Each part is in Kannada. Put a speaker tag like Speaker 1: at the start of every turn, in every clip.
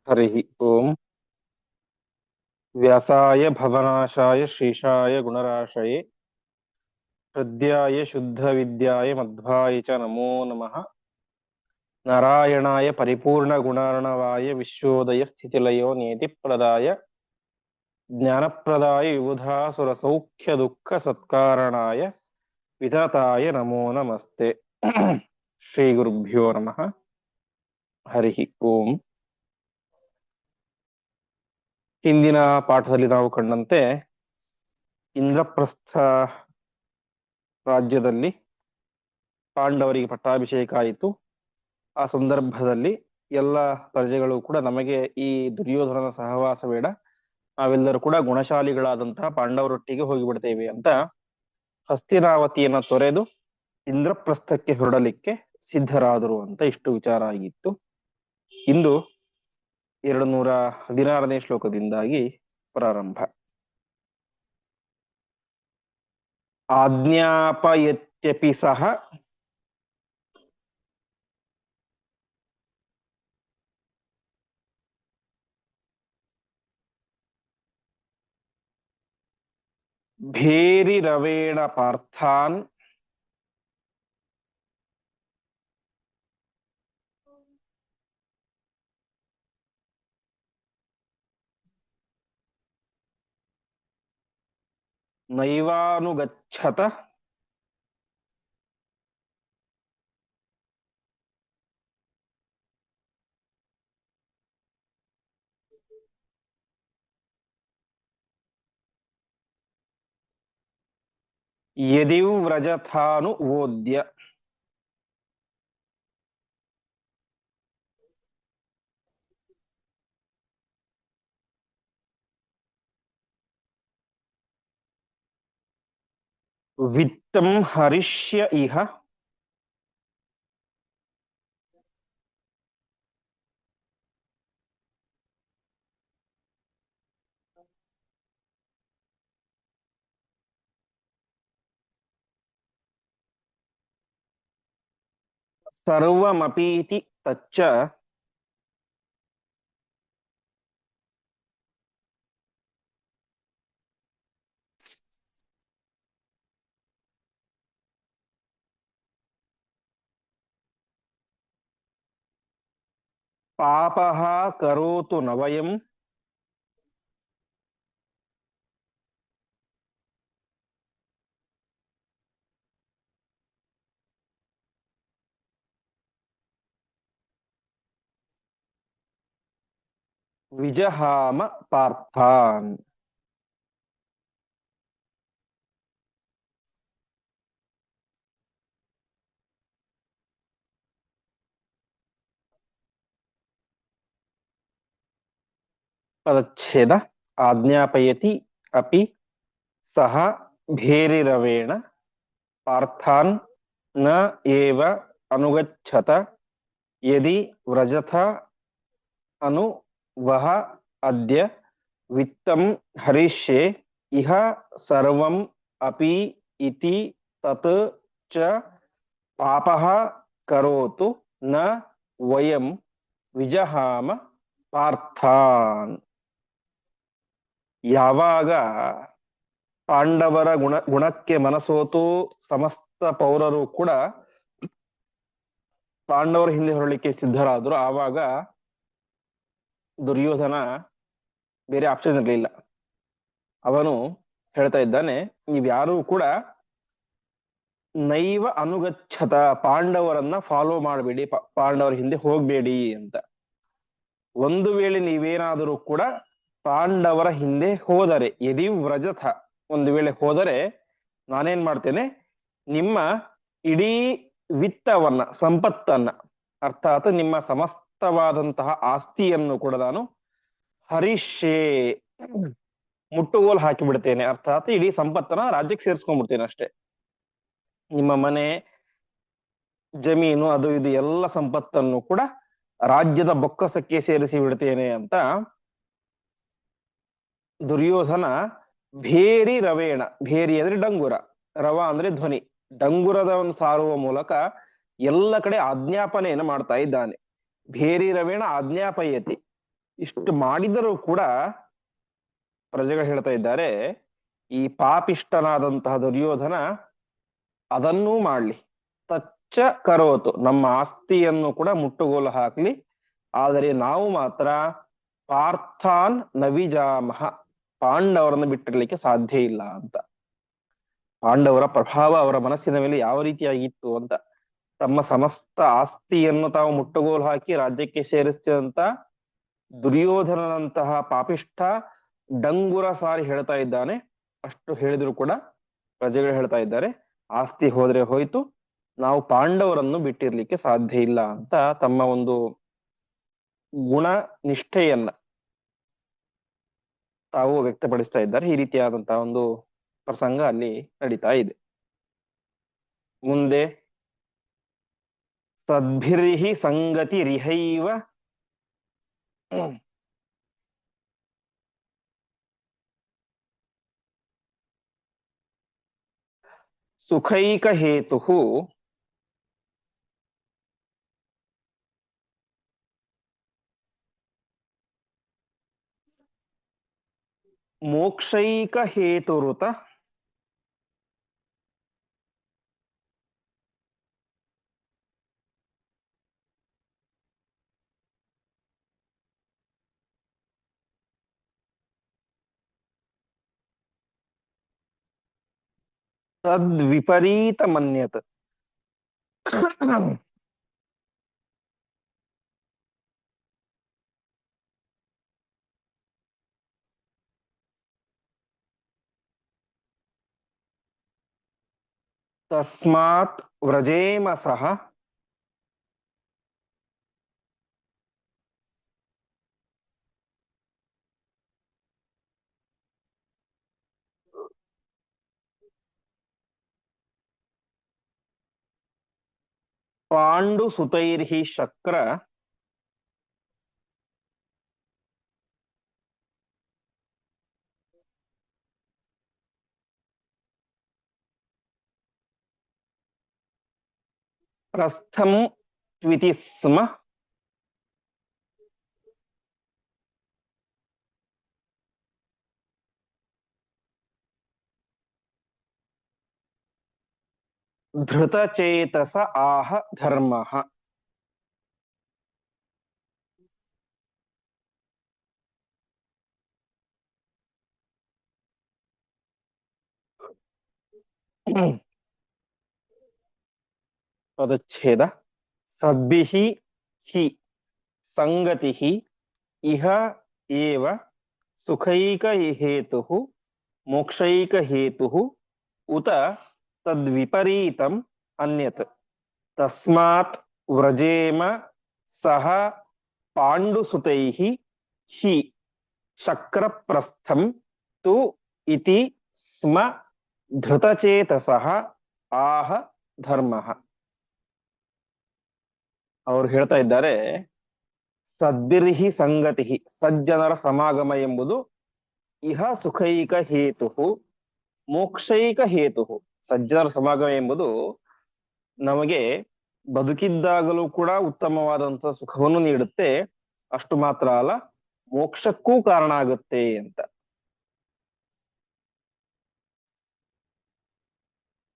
Speaker 1: हरिः ओम्। व्यासाय भवनाशाय श्रीशाय गुणराशये हृद्याय शुद्धविद्याय मध्वाय च नमो नमः। नारायणाय परिपूर्णगुणार्णवाय विश्वोदय स्थितिलयो नियतिप्रदाय ज्ञानप्रदाय विबुधासुरसौख्यदुःखसत्कारणाय वितताय नमो नमस्ते। श्रीगुरुभ्यो नमः। हरिः ओम्। ಹಿಂದಿನ ಪಾಠದಲ್ಲಿ ನಾವು ಕಂಡಂತೆ ಇಂದ್ರಪ್ರಸ್ಥ ರಾಜ್ಯದಲ್ಲಿ ಪಾಂಡವರಿಗೆ ಪಟ್ಟಾಭಿಷೇಕ ಆಯಿತು. ಆ ಸಂದರ್ಭದಲ್ಲಿ ಎಲ್ಲ ಪ್ರಜೆಗಳು ಕೂಡ ನಮಗೆ ಈ ದುರ್ಯೋಧನನ ಸಹವಾಸ ಬೇಡ, ನಾವೆಲ್ಲರೂ ಕೂಡ ಗುಣಶಾಲಿಗಳಾದಂತಹ ಪಾಂಡವರೊಟ್ಟಿಗೆ ಹೋಗಿಬಿಡ್ತೇವೆ ಅಂತ ಹಸ್ತಿನಾವತಿಯನ್ನ ತೊರೆದು ಇಂದ್ರಪ್ರಸ್ಥಕ್ಕೆ ಹೊರಡಲಿಕ್ಕೆ ಸಿದ್ಧರಾದರು ಅಂತ ಇಷ್ಟು ವಿಚಾರ ಆಗಿತ್ತು. ಇಂದು 216ನೇ ಶ್ಲೋಕದಿಂದಾಗಿ ಪ್ರಾರಂಭ. ಆಜ್ಞಾಪಯತ್ಯಪಿ ಸಹ ಭೇರಿರವೇಣ ಪಾರ್ಥಾನ್ ನೈವಾನುಗಚ್ಚತ ಯದಿವ್ರಜಥಾನುವೋದ್ಯ. ವಿತ್ತಂ ಹರಿಷ್ಯ ಇಹ ಸರ್ವಮಪೀತಿ ತಚ್ಚ ಪಾಪಃ ಕರೋತು ನ ವಯಂ ವಿಜಹಾಮ ಪಾರ್ಥಾನ್. ಪದಚ್ಛೇದ. ಆಜ್ಞಾಪಯತಿ ಅಪಿ ಸಹ ಭೇರಿರವೇಣ ಪಾರ್ಥಾನ್ ನ ಏವ ಅನುಗಚ್ಚತ ಯದಿ ವ್ರಜಥ ಅನು ವಹ ಅದ್ಯ ವಿತ್ತಂ ಹರಿಷ್ಯೆ ಇಹ ಸರ್ವಂ ಅಪಿ ಇತಿ ತತ್ ಚ ಪಾಪಃ ಕರೋತು ನ ವಯಂ ವಿಜಹಾಮ ಪಾರ್ಥಾನ್. ಯಾವಾಗ ಪಾಂಡವರ ಗುಣಕ್ಕೆ ಮನಸೋತು ಸಮಸ್ತ ಪೌರರು ಕೂಡ ಪಾಂಡವರ ಹಿಂದೆ ಹೊರಲಿಕ್ಕೆ ಸಿದ್ಧರಾದರು, ಆವಾಗ ದುರ್ಯೋಧನ ಬೇರೆ ಆಪ್ಷನ್ ಇರಲಿಲ್ಲ. ಅವನು ಹೇಳ್ತಾ ಇದ್ದಾನೆ, ನೀವ್ಯಾರೂ ಕೂಡ ನೈವ ಅನುಗಚ್ಚತ, ಪಾಂಡವರನ್ನ ಫಾಲೋ ಮಾಡಬೇಡಿ, ಪಾಂಡವರ ಹಿಂದೆ ಹೋಗ್ಬೇಡಿ ಅಂತ. ಒಂದು ವೇಳೆ ನೀವೇನಾದರೂ ಕೂಡ ಪಾಂಡವರ ಹಿಂದೆ ಹೋದರೆ, ಯದಿ ವ್ರಜಥ, ಒಂದು ವೇಳೆ ಹೋದರೆ ನಾನೇನ್ ಮಾಡ್ತೇನೆ, ನಿಮ್ಮ ಇಡೀ ವಿತ್ತವನ್ನ, ಸಂಪತ್ತನ್ನ, ಅರ್ಥಾತ್ ನಿಮ್ಮ ಸಮಸ್ತವಾದಂತಹ ಆಸ್ತಿಯನ್ನು ಕೂಡ ನಾನು ಹರಿಷ್ಯೆ, ಮುಟ್ಟುಗೋಲು ಹಾಕಿ ಬಿಡ್ತೇನೆ. ಅರ್ಥಾತ್ ಇಡೀ ಸಂಪತ್ತನ್ನ ರಾಜ್ಯಕ್ಕೆ ಸೇರಿಸ್ಕೊಂಡ್ಬಿಡ್ತೇನೆ ಅಷ್ಟೇ. ನಿಮ್ಮ ಮನೆ, ಜಮೀನು, ಅದು ಇದು ಎಲ್ಲ ಸಂಪತ್ತನ್ನು ಕೂಡ ರಾಜ್ಯದ ಬೊಕ್ಕಸಕ್ಕೆ ಸೇರಿಸಿ ಬಿಡ್ತೇನೆ ಅಂತ ದುರ್ಯೋಧನ ಭೇರಿ ರವೇಣ, ಭೇರಿ ಅಂದ್ರೆ ಡಂಗುರ, ರವ ಅಂದ್ರೆ ಧ್ವನಿ, ಡಂಗುರದವನ್ನು ಸಾರುವ ಮೂಲಕ ಎಲ್ಲ ಕಡೆ ಆಜ್ಞಾಪನೆಯನ್ನು ಮಾಡ್ತಾ ಇದ್ದಾನೆ. ಭೇರಿ ರವೇಣ ಆಜ್ಞಾಪಯತಿ, ಇಷ್ಟು ಮಾಡಿದರೂ ಕೂಡ ಪ್ರಜೆಗಳು ಹೇಳ್ತಾ ಇದ್ದಾರೆ, ಈ ಪಾಪಿಷ್ಟನಾದಂತಹ ದುರ್ಯೋಧನ ಅದನ್ನೂ ಮಾಡ್ಲಿ, ತಚ್ಚ ಕರೋತು, ನಮ್ಮ ಆಸ್ತಿಯನ್ನು ಕೂಡ ಮುಟ್ಟುಗೋಲು ಹಾಕ್ಲಿ, ಆದರೆ ನಾವು ಮಾತ್ರ ಪಾರ್ಥಾನ್ ನವಿಜಾಮಹ, ಪಾಂಡವರನ್ನು ಬಿಟ್ಟಿರ್ಲಿಕ್ಕೆ ಸಾಧ್ಯ ಇಲ್ಲ ಅಂತ. ಪಾಂಡವರ ಪ್ರಭಾವ ಅವರ ಮನಸ್ಸಿನ ಮೇಲೆ ಯಾವ ರೀತಿಯಾಗಿತ್ತು ಅಂತ, ತಮ್ಮ ಸಮಸ್ತ ಆಸ್ತಿಯನ್ನು ತಾವು ಮುಟ್ಟುಗೋಲು ಹಾಕಿ ರಾಜ್ಯಕ್ಕೆ ಸೇರಿಸಿದಂತ ದುರ್ಯೋಧನನಂತಹ ಪಾಪಿಷ್ಠ ಡಂಗುರ ಸಾರಿ ಹೇಳ್ತಾ ಇದ್ದಾನೆ. ಅಷ್ಟು ಹೇಳಿದ್ರು ಕೂಡ ಪ್ರಜೆಗಳು ಹೇಳ್ತಾ ಇದ್ದಾರೆ, ಆಸ್ತಿ ಹೋದ್ರೆ ಹೋಯ್ತು, ನಾವು ಪಾಂಡವರನ್ನು ಬಿಟ್ಟಿರ್ಲಿಕ್ಕೆ ಸಾಧ್ಯ ಇಲ್ಲ ಅಂತ ತಮ್ಮ ಒಂದು ಗುಣ ನಿಷ್ಠೆಯನ್ನ ತಾವು ವ್ಯಕ್ತಪಡಿಸ್ತಾ ಇದ್ದಾರೆ. ಈ ರೀತಿಯಾದಂತಹ ಒಂದು ಪ್ರಸಂಗ ಅಲ್ಲಿ ನಡೀತಾ ಇದೆ. ಮುಂದೆ ಸದ್ಭಿರ್ಹಿ ಸಂಗತಿ ರಿಹೈವ ಸುಖೈಕ ಹೇತು ಮೋಕ್ಷೈಕ ಹೇತುರುತ ತದ್ವಿಪರೀತ ಮನ್ಯತ್. ತಸ್ಮಾತ್ ವ್ರಜೇಮ ಸಹ ಪಾಂಡು ಸುತೈರ್ಹಿ ಶಕ್ರ ಪ್ರಸ್ಥಂ ತ್ವಿತಿ ಸ್ಮ ಧೃತಚೇತಸ ಆಹ ಧರ್ಮಃ. ಪದಚ್ಛೇದ. ಸದ್ಭಿಃ ಹಿ ಸಂಗತಿಃ ಇಹ ಏವ ಸುಖೈಕ ಹೇತುಃ ಮೋಕ್ಷೈಕ ಹೇತುಃ ಉತ ತದ್ವಿಪರೀತಂ ಅನ್ಯತ್. ತಸ್ಮಾತ್ ವ್ರಜೇಮ ಸಹ ಪಾಂಡುಸುತೈಃ ಹಿ ಶಕ್ರಪ್ರಸ್ಥಂ ತು ಇತಿ ಸ್ಮ ಧೃತಚೇತಸಃ ಆಹ ಧರ್ಮಃ. ಅವರು ಹೇಳ್ತಾ ಇದ್ದಾರೆ, ಸದ್ಭಿರ್ಹಿ ಸಂಗತಿ, ಸಜ್ಜನರ ಸಮಾಗಮ ಎಂಬುದು ಇಹ ಸುಖೈಕ ಹೇತು ಮೋಕ್ಷೈಕ ಹೇತು. ಸಜ್ಜನರ ಸಮಾಗಮ ಎಂಬುದು ನಮಗೆ ಬದುಕಿದ್ದಾಗಲೂ ಕೂಡ ಉತ್ತಮವಾದಂತಹ ಸುಖವನ್ನು ನೀಡುತ್ತೆ, ಅಷ್ಟು ಮಾತ್ರ ಅಲ್ಲ ಮೋಕ್ಷಕ್ಕೂ ಕಾರಣ ಆಗುತ್ತೆ ಅಂತ.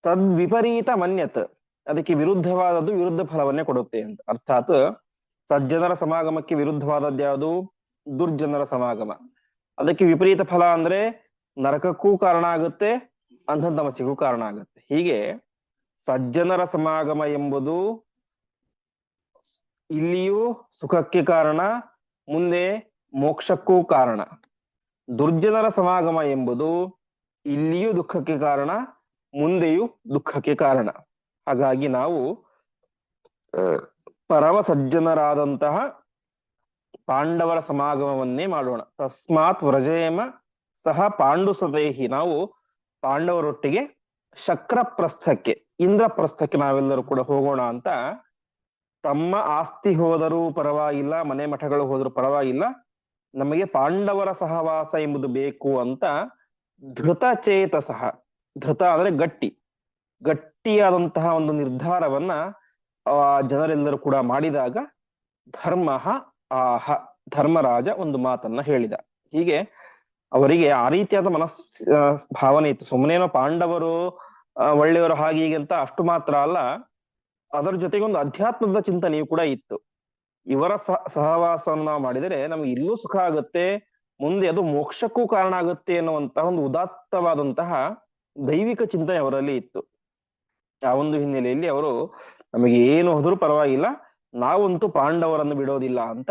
Speaker 1: ತದ್ವಿಪರೀತ ಮನ್ಯತ್, ಅದಕ್ಕೆ ವಿರುದ್ಧವಾದದ್ದು ವಿರುದ್ಧ ಫಲವನ್ನೇ ಕೊಡುತ್ತೆ ಅಂತ. ಅರ್ಥಾತ್ ಸಜ್ಜನರ ಸಮಾಗಮಕ್ಕೆ ವಿರುದ್ಧವಾದದ್ದು ಯಾವುದು? ದುರ್ಜನರ ಸಮಾಗಮ. ಅದಕ್ಕೆ ವಿಪರೀತ ಫಲ ಅಂದ್ರೆ ನರಕಕ್ಕೂ ಕಾರಣ ಆಗುತ್ತೆ, ಅಂಧತಮಸ್ಸಿಗೂ ಕಾರಣ ಆಗುತ್ತೆ. ಹೀಗೆ ಸಜ್ಜನರ ಸಮಾಗಮ ಎಂಬುದು ಇಲ್ಲಿಯೂ ಸುಖಕ್ಕೆ ಕಾರಣ, ಮುಂದೆ ಮೋಕ್ಷಕ್ಕೂ ಕಾರಣ. ದುರ್ಜನರ ಸಮಾಗಮ ಎಂಬುದು ಇಲ್ಲಿಯೂ ದುಃಖಕ್ಕೆ ಕಾರಣ, ಮುಂದೆಯೂ ದುಃಖಕ್ಕೆ ಕಾರಣ. ಹಾಗಾಗಿ ನಾವು ಪರಮ ಸಜ್ಜನರಾದಂತಹ ಪಾಂಡವರ ಸಮಾಗಮವನ್ನೇ ಮಾಡೋಣ. ತಸ್ಮಾತ್ ವ್ರಜೇಮ ಸಹ ಪಾಂಡುಸತೈಹಿ, ನಾವು ಪಾಂಡವರೊಟ್ಟಿಗೆ ಶಕ್ರಪ್ರಸ್ಥಕ್ಕೆ, ಇಂದ್ರಪ್ರಸ್ಥಕ್ಕೆ ನಾವೆಲ್ಲರೂ ಕೂಡ ಹೋಗೋಣ ಅಂತ. ತಮ್ಮ ಆಸ್ತಿ ಹೋದರೂ ಪರವಾಗಿಲ್ಲ, ಮನೆ ಮಠಗಳು ಹೋದರೂ ಪರವಾಗಿಲ್ಲ, ನಮಗೆ ಪಾಂಡವರ ಸಹವಾಸ ಎಂಬುದು ಬೇಕು ಅಂತ ಧೃತಚೇತಸಃ, ಧೃತ ಅಂದ್ರೆ ಗಟ್ಟಿ, ಗಟ್ಟಿಯಾದಂತಹ ಒಂದು ನಿರ್ಧಾರವನ್ನ ಜನರೆಲ್ಲರೂ ಕೂಡ ಮಾಡಿದಾಗ ಧರ್ಮ ಆಹ, ಧರ್ಮರಾಜ ಒಂದು ಮಾತನ್ನ ಹೇಳಿದ. ಹೀಗೆ ಅವರಿಗೆ ಆ ರೀತಿಯಾದ ಭಾವನೆ ಇತ್ತು. ಸುಮ್ಮನೇನೋ ಪಾಂಡವರು ಒಳ್ಳೆಯವರು ಹಾಗೆ ಹೀಗೆ ಅಂತ ಅಷ್ಟು ಮಾತ್ರ ಅಲ್ಲ, ಅದರ ಜೊತೆಗೆ ಒಂದು ಅಧ್ಯಾತ್ಮದ ಚಿಂತನೆಯೂ ಕೂಡ ಇತ್ತು. ಇವರ ಸಹವಾಸವನ್ನು ನಾವು ಮಾಡಿದರೆ ನಮ್ಗೆ ಇಲ್ಲೂ ಸುಖ ಆಗುತ್ತೆ, ಮುಂದೆ ಅದು ಮೋಕ್ಷಕ್ಕೂ ಕಾರಣ ಆಗುತ್ತೆ ಎನ್ನುವಂತಹ ಒಂದು ಉದಾತ್ತವಾದಂತಹ ದೈವಿಕ ಚಿಂತನೆ ಅವರಲ್ಲಿ ಇತ್ತು. ಆ ಒಂದು ಹಿನ್ನೆಲೆಯಲ್ಲಿ ಅವರು ನಮಗೆ ಏನು ಹೋದ್ರೂ ಪರವಾಗಿಲ್ಲ, ನಾವಂತೂ ಪಾಂಡವರನ್ನು ಬಿಡೋದಿಲ್ಲ ಅಂತ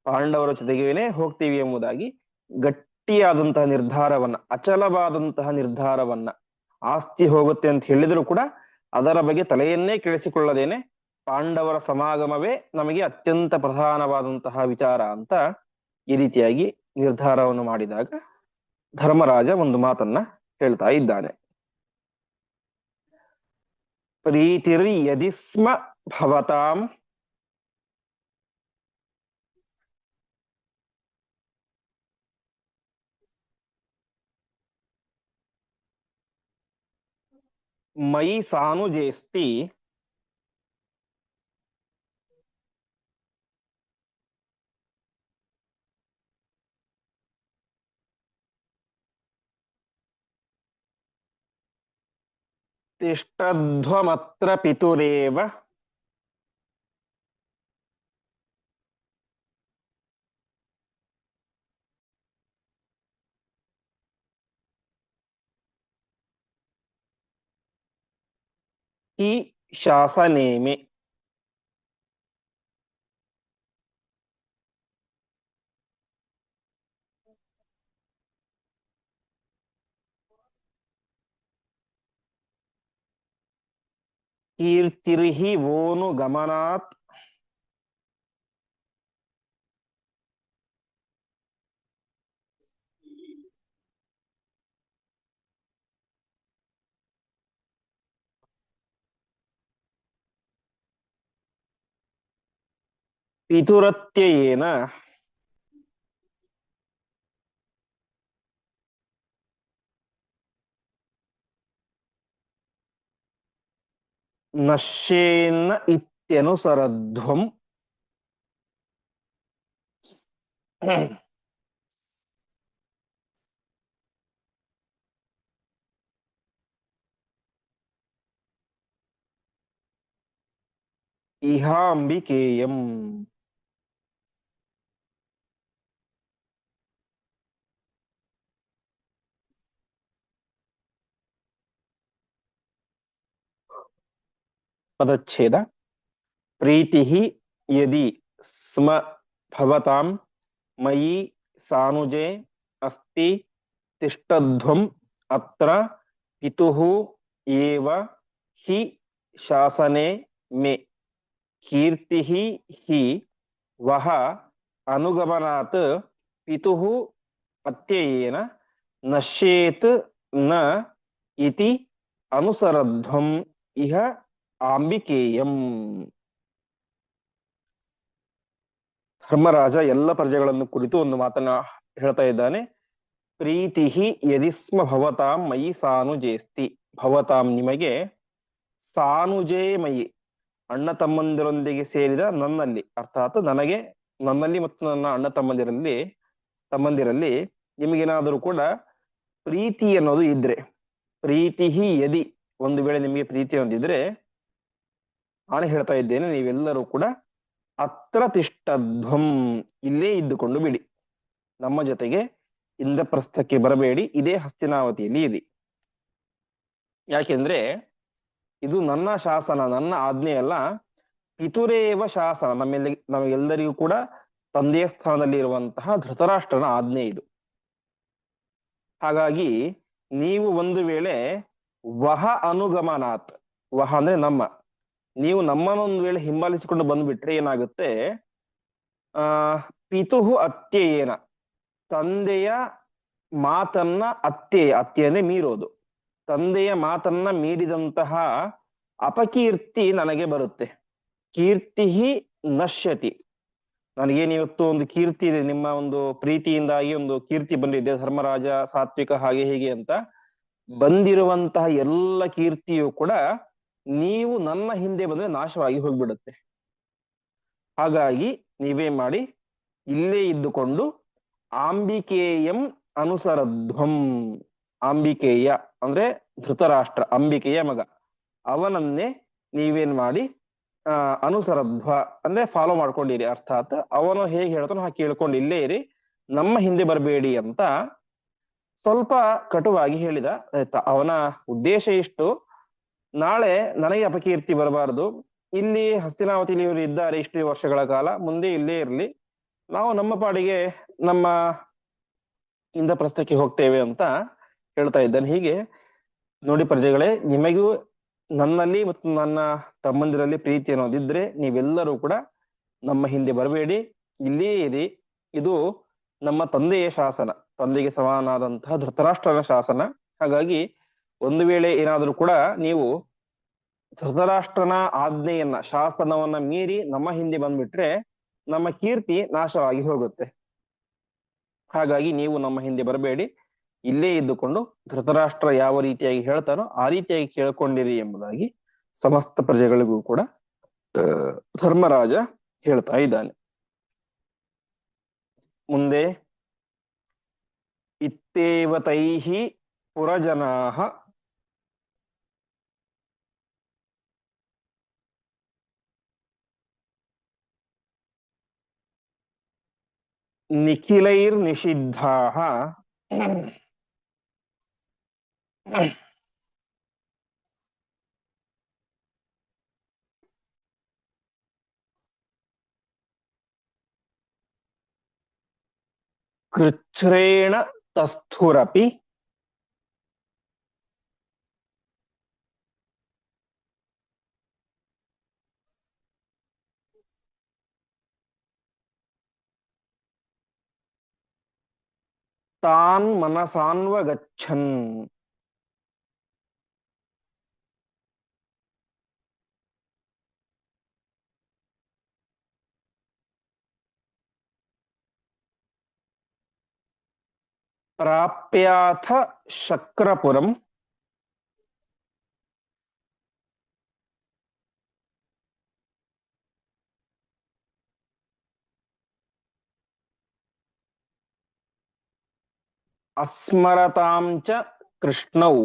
Speaker 1: ಪಾಂಡವರ ಜೊತೆಗೇನೆ ಹೋಗ್ತೀವಿ ಎಂಬುದಾಗಿ ಗಟ್ಟಿಯಾದಂತಹ ನಿರ್ಧಾರವನ್ನ, ಅಚಲವಾದಂತಹ ನಿರ್ಧಾರವನ್ನ, ಆಸ್ತಿ ಹೋಗುತ್ತೆ ಅಂತ ಹೇಳಿದ್ರು ಕೂಡ ಅದರ ಬಗ್ಗೆ ತಲೆಯನ್ನೇ ಕೆಡಿಸಿಕೊಳ್ಳದೇನೆ ಪಾಂಡವರ ಸಮಾಗಮವೇ ನಮಗೆ ಅತ್ಯಂತ ಪ್ರಧಾನವಾದಂತಹ ವಿಚಾರ ಅಂತ ಈ ರೀತಿಯಾಗಿ ನಿರ್ಧಾರವನ್ನು ಮಾಡಿದಾಗ ಧರ್ಮರಾಜ ಒಂದು ಮಾತನ್ನ ಹೇಳ್ತಾ ಇದ್ದಾನೆ. ಪ್ರೀತಿರ್ ಯದಿ ಸ್ಮ ಭವತಾಂ ಮಯಿ ಸಾನುಜೇಸ್ತಿ ತಿಷ್ಟಧ್ವಮತ್ರ ಪಿತುರೇವ ಹಿ ಶಾಸನೇಮೆ. ಕೀರ್ತಿರ್ಹಿ ವೋನು ಗಮನಾತ್ ಪಿತುರತ್ಯಯೇನ ನಶ್ಯೇನ್ನ ಇತ್ಯನುಸರಧ್ವಂ. ಇಹಾಂಬಿಕೇಯಂ. ಪದಚ್ಛೇದ. ಪ್ರೀತಿ ಯದಿ ಸ್ಮ ಭವತಾಂ ಮಯಿ ಸಾನುಜೆ ಅಸ್ತಿ ತಿಷ್ಟಧ್ವಂ ಅತ್ರ ಪಿತುಃ ಏವ ಹಿ ಶಾಸನೆ ಮೇ ಕೀರ್ತಿಃ ಹಿ ವಹ ಅನುಗಮನಾತ್ ಪಿತುಃ ಅತ್ಯಯೇನ ನಶ್ಯೇತ್ ನ ಇತಿ ಅನುಸರಧ್ವಂ ಇಹ ಆಂಬಿಕೇಯಂ. ಧರ್ಮರಾಜ ಎಲ್ಲ ಪ್ರಜೆಗಳನ್ನು ಕುರಿತು ಒಂದು ಮಾತನ್ನ ಹೇಳ್ತಾ ಇದ್ದಾನೆ. ಪ್ರೀತಿ ಯದಿಸ್ಮ ಭವತಾಂ ಮಯಿ ಸಾನುಜೇಸ್ತಿ. ಭವತಾಂ ನಿಮಗೆ, ಸಾನುಜೇ ಮಯಿ ಅಣ್ಣ ತಮ್ಮಂದಿರೊಂದಿಗೆ ಸೇರಿದ ನನ್ನಲ್ಲಿ, ಅರ್ಥಾತ್ ನನಗೆ, ನನ್ನಲ್ಲಿ ಮತ್ತು ನನ್ನ ಅಣ್ಣ ತಮ್ಮಂದಿರಲ್ಲಿ ನಿಮಗೇನಾದರೂ ಕೂಡ ಪ್ರೀತಿ ಅನ್ನೋದು ಇದ್ರೆ, ಪ್ರೀತಿ ಯದಿ ಒಂದು ವೇಳೆ ನಿಮಗೆ ಪ್ರೀತಿ ಹೊಂದಿದ್ರೆ ನಾನು ಹೇಳ್ತಾ ಇದ್ದೇನೆ, ನೀವೆಲ್ಲರೂ ಕೂಡ ಅತ್ರ ತಿಷ್ಟಧ್ವಂ ಇಲ್ಲೇ ಇದ್ದುಕೊಂಡು ಬಿಡಿ, ನಮ್ಮ ಜೊತೆಗೆ ಇಂದ್ರಪ್ರಸ್ಥಕ್ಕೆ ಬರಬೇಡಿ, ಇದೇ ಹಸ್ತಿನಾವತಿಯಲ್ಲಿ ಇರಿ. ಯಾಕೆಂದ್ರೆ ಇದು ನನ್ನ ಶಾಸನ, ನನ್ನ ಆಜ್ಞೆ ಅಲ್ಲ, ಪಿತುರೇವ ಶಾಸನ, ನಮಗೆಲ್ಲರಿಗೂ ಕೂಡ ತಂದೆಯ ಸ್ಥಾನದಲ್ಲಿ ಇರುವಂತಹ ಧೃತರಾಷ್ಟ್ರನ ಆಜ್ಞೆ ಇದು. ಹಾಗಾಗಿ ನೀವು ಒಂದು ವೇಳೆ ವಹ ಅನುಗಮನಾತ್, ವಹ ಅಂದ್ರೆ ನಮ್ಮ, ನೀವು ನಮ್ಮನ್ನೊಂದು ವೇಳೆ ಹಿಂಬಾಲಿಸಿಕೊಂಡು ಬಂದ್ಬಿಟ್ರೆ ಏನಾಗುತ್ತೆ, ಪಿತುಃ ಅತ್ಯಯೇನ, ತಂದೆಯ ಮಾತನ್ನ ಅತ್ಯೆ ಅಂದ್ರೆ ಮೀರೋದು, ತಂದೆಯ ಮಾತನ್ನ ಮೀರಿದಂತಹ ಅಪಕೀರ್ತಿ ನನಗೆ ಬರುತ್ತೆ. ಕೀರ್ತಿ ನಶ್ಯತಿ, ನನಗೇನಿವತ್ತು ಒಂದು ಕೀರ್ತಿ ಇದೆ, ನಿಮ್ಮ ಒಂದು ಪ್ರೀತಿಯಿಂದಾಗಿ ಒಂದು ಕೀರ್ತಿ ಬಂದಿದೆ, ಧರ್ಮರಾಜ ಸಾತ್ವಿಕ ಹಾಗೆ ಹೀಗೆ ಅಂತ ಬಂದಿರುವಂತಹ ಎಲ್ಲ ಕೀರ್ತಿಯು ಕೂಡ ನೀವು ನನ್ನ ಹಿಂದೆ ಬಂದ್ರೆ ನಾಶವಾಗಿ ಹೋಗ್ಬಿಡುತ್ತೆ. ಹಾಗಾಗಿ ನೀವೇ ಮಾಡಿ, ಇಲ್ಲೇ ಇದ್ದುಕೊಂಡು ಆಂಬಿಕೇಯಂ ಅನುಸರಧ್ವಂ. ಆಂಬಿಕೇಯ ಅಂದ್ರೆ ಧೃತರಾಷ್ಟ್ರ, ಅಂಬಿಕೆಯ ಮಗ, ಅವನನ್ನೇ ನೀವೇನ್ ಮಾಡಿ ಅನುಸರಧ್ವ ಅಂದ್ರೆ ಫಾಲೋ ಮಾಡ್ಕೊಂಡಿರಿ. ಅರ್ಥಾತ್ ಅವನು ಹೇಗೆ ಹೇಳ್ತಾನೋ ಹಾಗೆ ಕೇಳ್ಕೊಂಡು ಇಲ್ಲೇ ಇರಿ, ನಮ್ಮ ಹಿಂದೆ ಬರಬೇಡಿ ಅಂತ ಸ್ವಲ್ಪ ಕಟುವಾಗಿ ಹೇಳಿದ. ಆಯ್ತಾ, ಅವನ ಉದ್ದೇಶ ಇಷ್ಟು, ನಾಳೆ ನನಗೆ ಅಪಕೀರ್ತಿ ಬರಬಾರದು, ಇಲ್ಲಿ ಹಸ್ತಿನಾವತಿಲಿ ಇವರು ಇದ್ದಾರೆ ಇಷ್ಟು ವರ್ಷಗಳ ಕಾಲ, ಮುಂದೆ ಇಲ್ಲೇ ಇರಲಿ, ನಾವು ನಮ್ಮ ಪಾಡಿಗೆ ನಮ್ಮ ಇಂದ್ರಪ್ರಸ್ಥಕ್ಕೆ ಹೋಗ್ತೇವೆ ಅಂತ ಹೇಳ್ತಾ ಇದ್ದಾನೆ. ಹೀಗೆ ನೋಡಿ ಪ್ರಜೆಗಳೇ, ನಿಮಗೂ ನನ್ನಲ್ಲಿ ಮತ್ತು ನನ್ನ ತಮ್ಮಂದಿರಲ್ಲಿ ಪ್ರೀತಿ ಅನ್ನೋದಿದ್ರೆ ನೀವೆಲ್ಲರೂ ಕೂಡ ನಮ್ಮ ಹಿಂದೆ ಬರಬೇಡಿ, ಇಲ್ಲಿಯೇ ಇರಿ. ಇದು ನಮ್ಮ ತಂದೆಯ ಶಾಸನ, ತಂದೆಗೆ ಸಮಾನಾದಂತಹ ಧೃತರಾಷ್ಟ್ರನ ಶಾಸನ. ಹಾಗಾಗಿ ಒಂದು ವೇಳೆ ಏನಾದರೂ ಕೂಡ ನೀವು ಧೃತರಾಷ್ಟ್ರನ ಆಜ್ಞೆಯನ್ನ, ಶಾಸನವನ್ನ ಮೀರಿ ನಮ್ಮ ಹಿಂದೆ ಬಂದ್ಬಿಟ್ರೆ ನಮ್ಮ ಕೀರ್ತಿ ನಾಶವಾಗಿ ಹೋಗುತ್ತೆ. ಹಾಗಾಗಿ ನೀವು ನಮ್ಮ ಹಿಂದೆ ಬರಬೇಡಿ, ಇಲ್ಲೇ ಇದ್ದುಕೊಂಡು ಧೃತರಾಷ್ಟ್ರ ಯಾವ ರೀತಿಯಾಗಿ ಹೇಳ್ತಾನೋ ಆ ರೀತಿಯಾಗಿ ಕೇಳ್ಕೊಂಡಿರಿ ಎಂಬುದಾಗಿ ಸಮಸ್ತ ಪ್ರಜೆಗಳಿಗೂ ಕೂಡ ಧರ್ಮರಾಜ ಹೇಳ್ತಾ ಇದ್ದಾನೆ. ಮುಂದೆ ಇತ್ತೇವ ತೈಹಿ ಪುರಜನಾಃ ನಿಖಿಲೈರ್ನಿಷಿದ್ಧಾಃ ಕೃಚ್ಛ್ರೇಣ ತಸ್ಥುರಪಿ ತಾನ್ ಮನಸಾನ್ವಗಚ್ಚನ್. ಪ್ರಾಪ್ಯಾಥ ಶಕ್ರಪುರಂ ಅಸ್ಮರತಾಂ ಚ ಕೃಷ್ಣೌ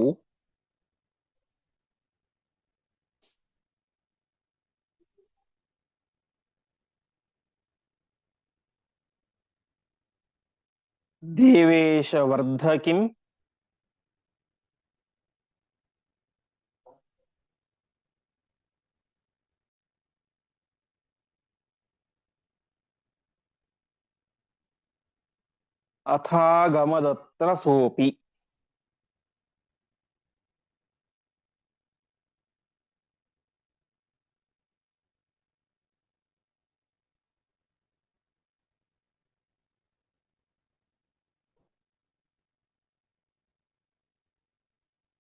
Speaker 1: ದೇವೇಶ ವರ್ಧಕಿಂ ಅಥಾಗಮದತ್ರ ಸೋಪಿ.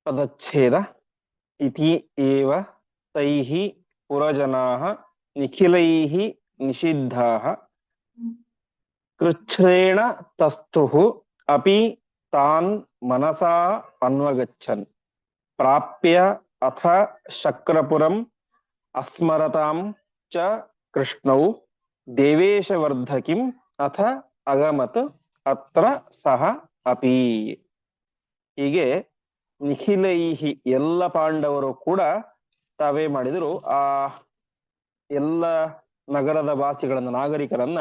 Speaker 1: ಪದಚ್ಛೇದ ಇತಿ ಏವ ತೈಃ ಪುರಜನಾಃ ನಿಖಿಲೈಃ ನಿಷಿದ್ಧಾಃ ಕೃಚ್ಛ್ರೇಣ ತಸ್ಥುಃ ಅಪಿ ತಾನ್ ಮನಸಾ ಅನ್ವಗಚ್ಚನ್. ಪ್ರಾಪ್ಯ ಅಥ ಶಕ್ರಪುರಂ ಅಸ್ಮರತಾಂ ಚ ಕೃಷ್ಣೌ ದೇವೇಶವರ್ಧಕಿಂ ಅಥ ಅಗಮತ್ ಅತ್ರ ಸಹ ಅಪಿ. ಹೀಗೆ ನಿಖಿಲೈಹಿ ಎಲ್ಲ ಪಾಂಡವರು ಕೂಡ ತಾವೇ ಮಾಡಿದರು, ಆ ಎಲ್ಲ ನಗರದ ವಾಸಿಗಳನ್ನ, ನಾಗರಿಕರನ್ನ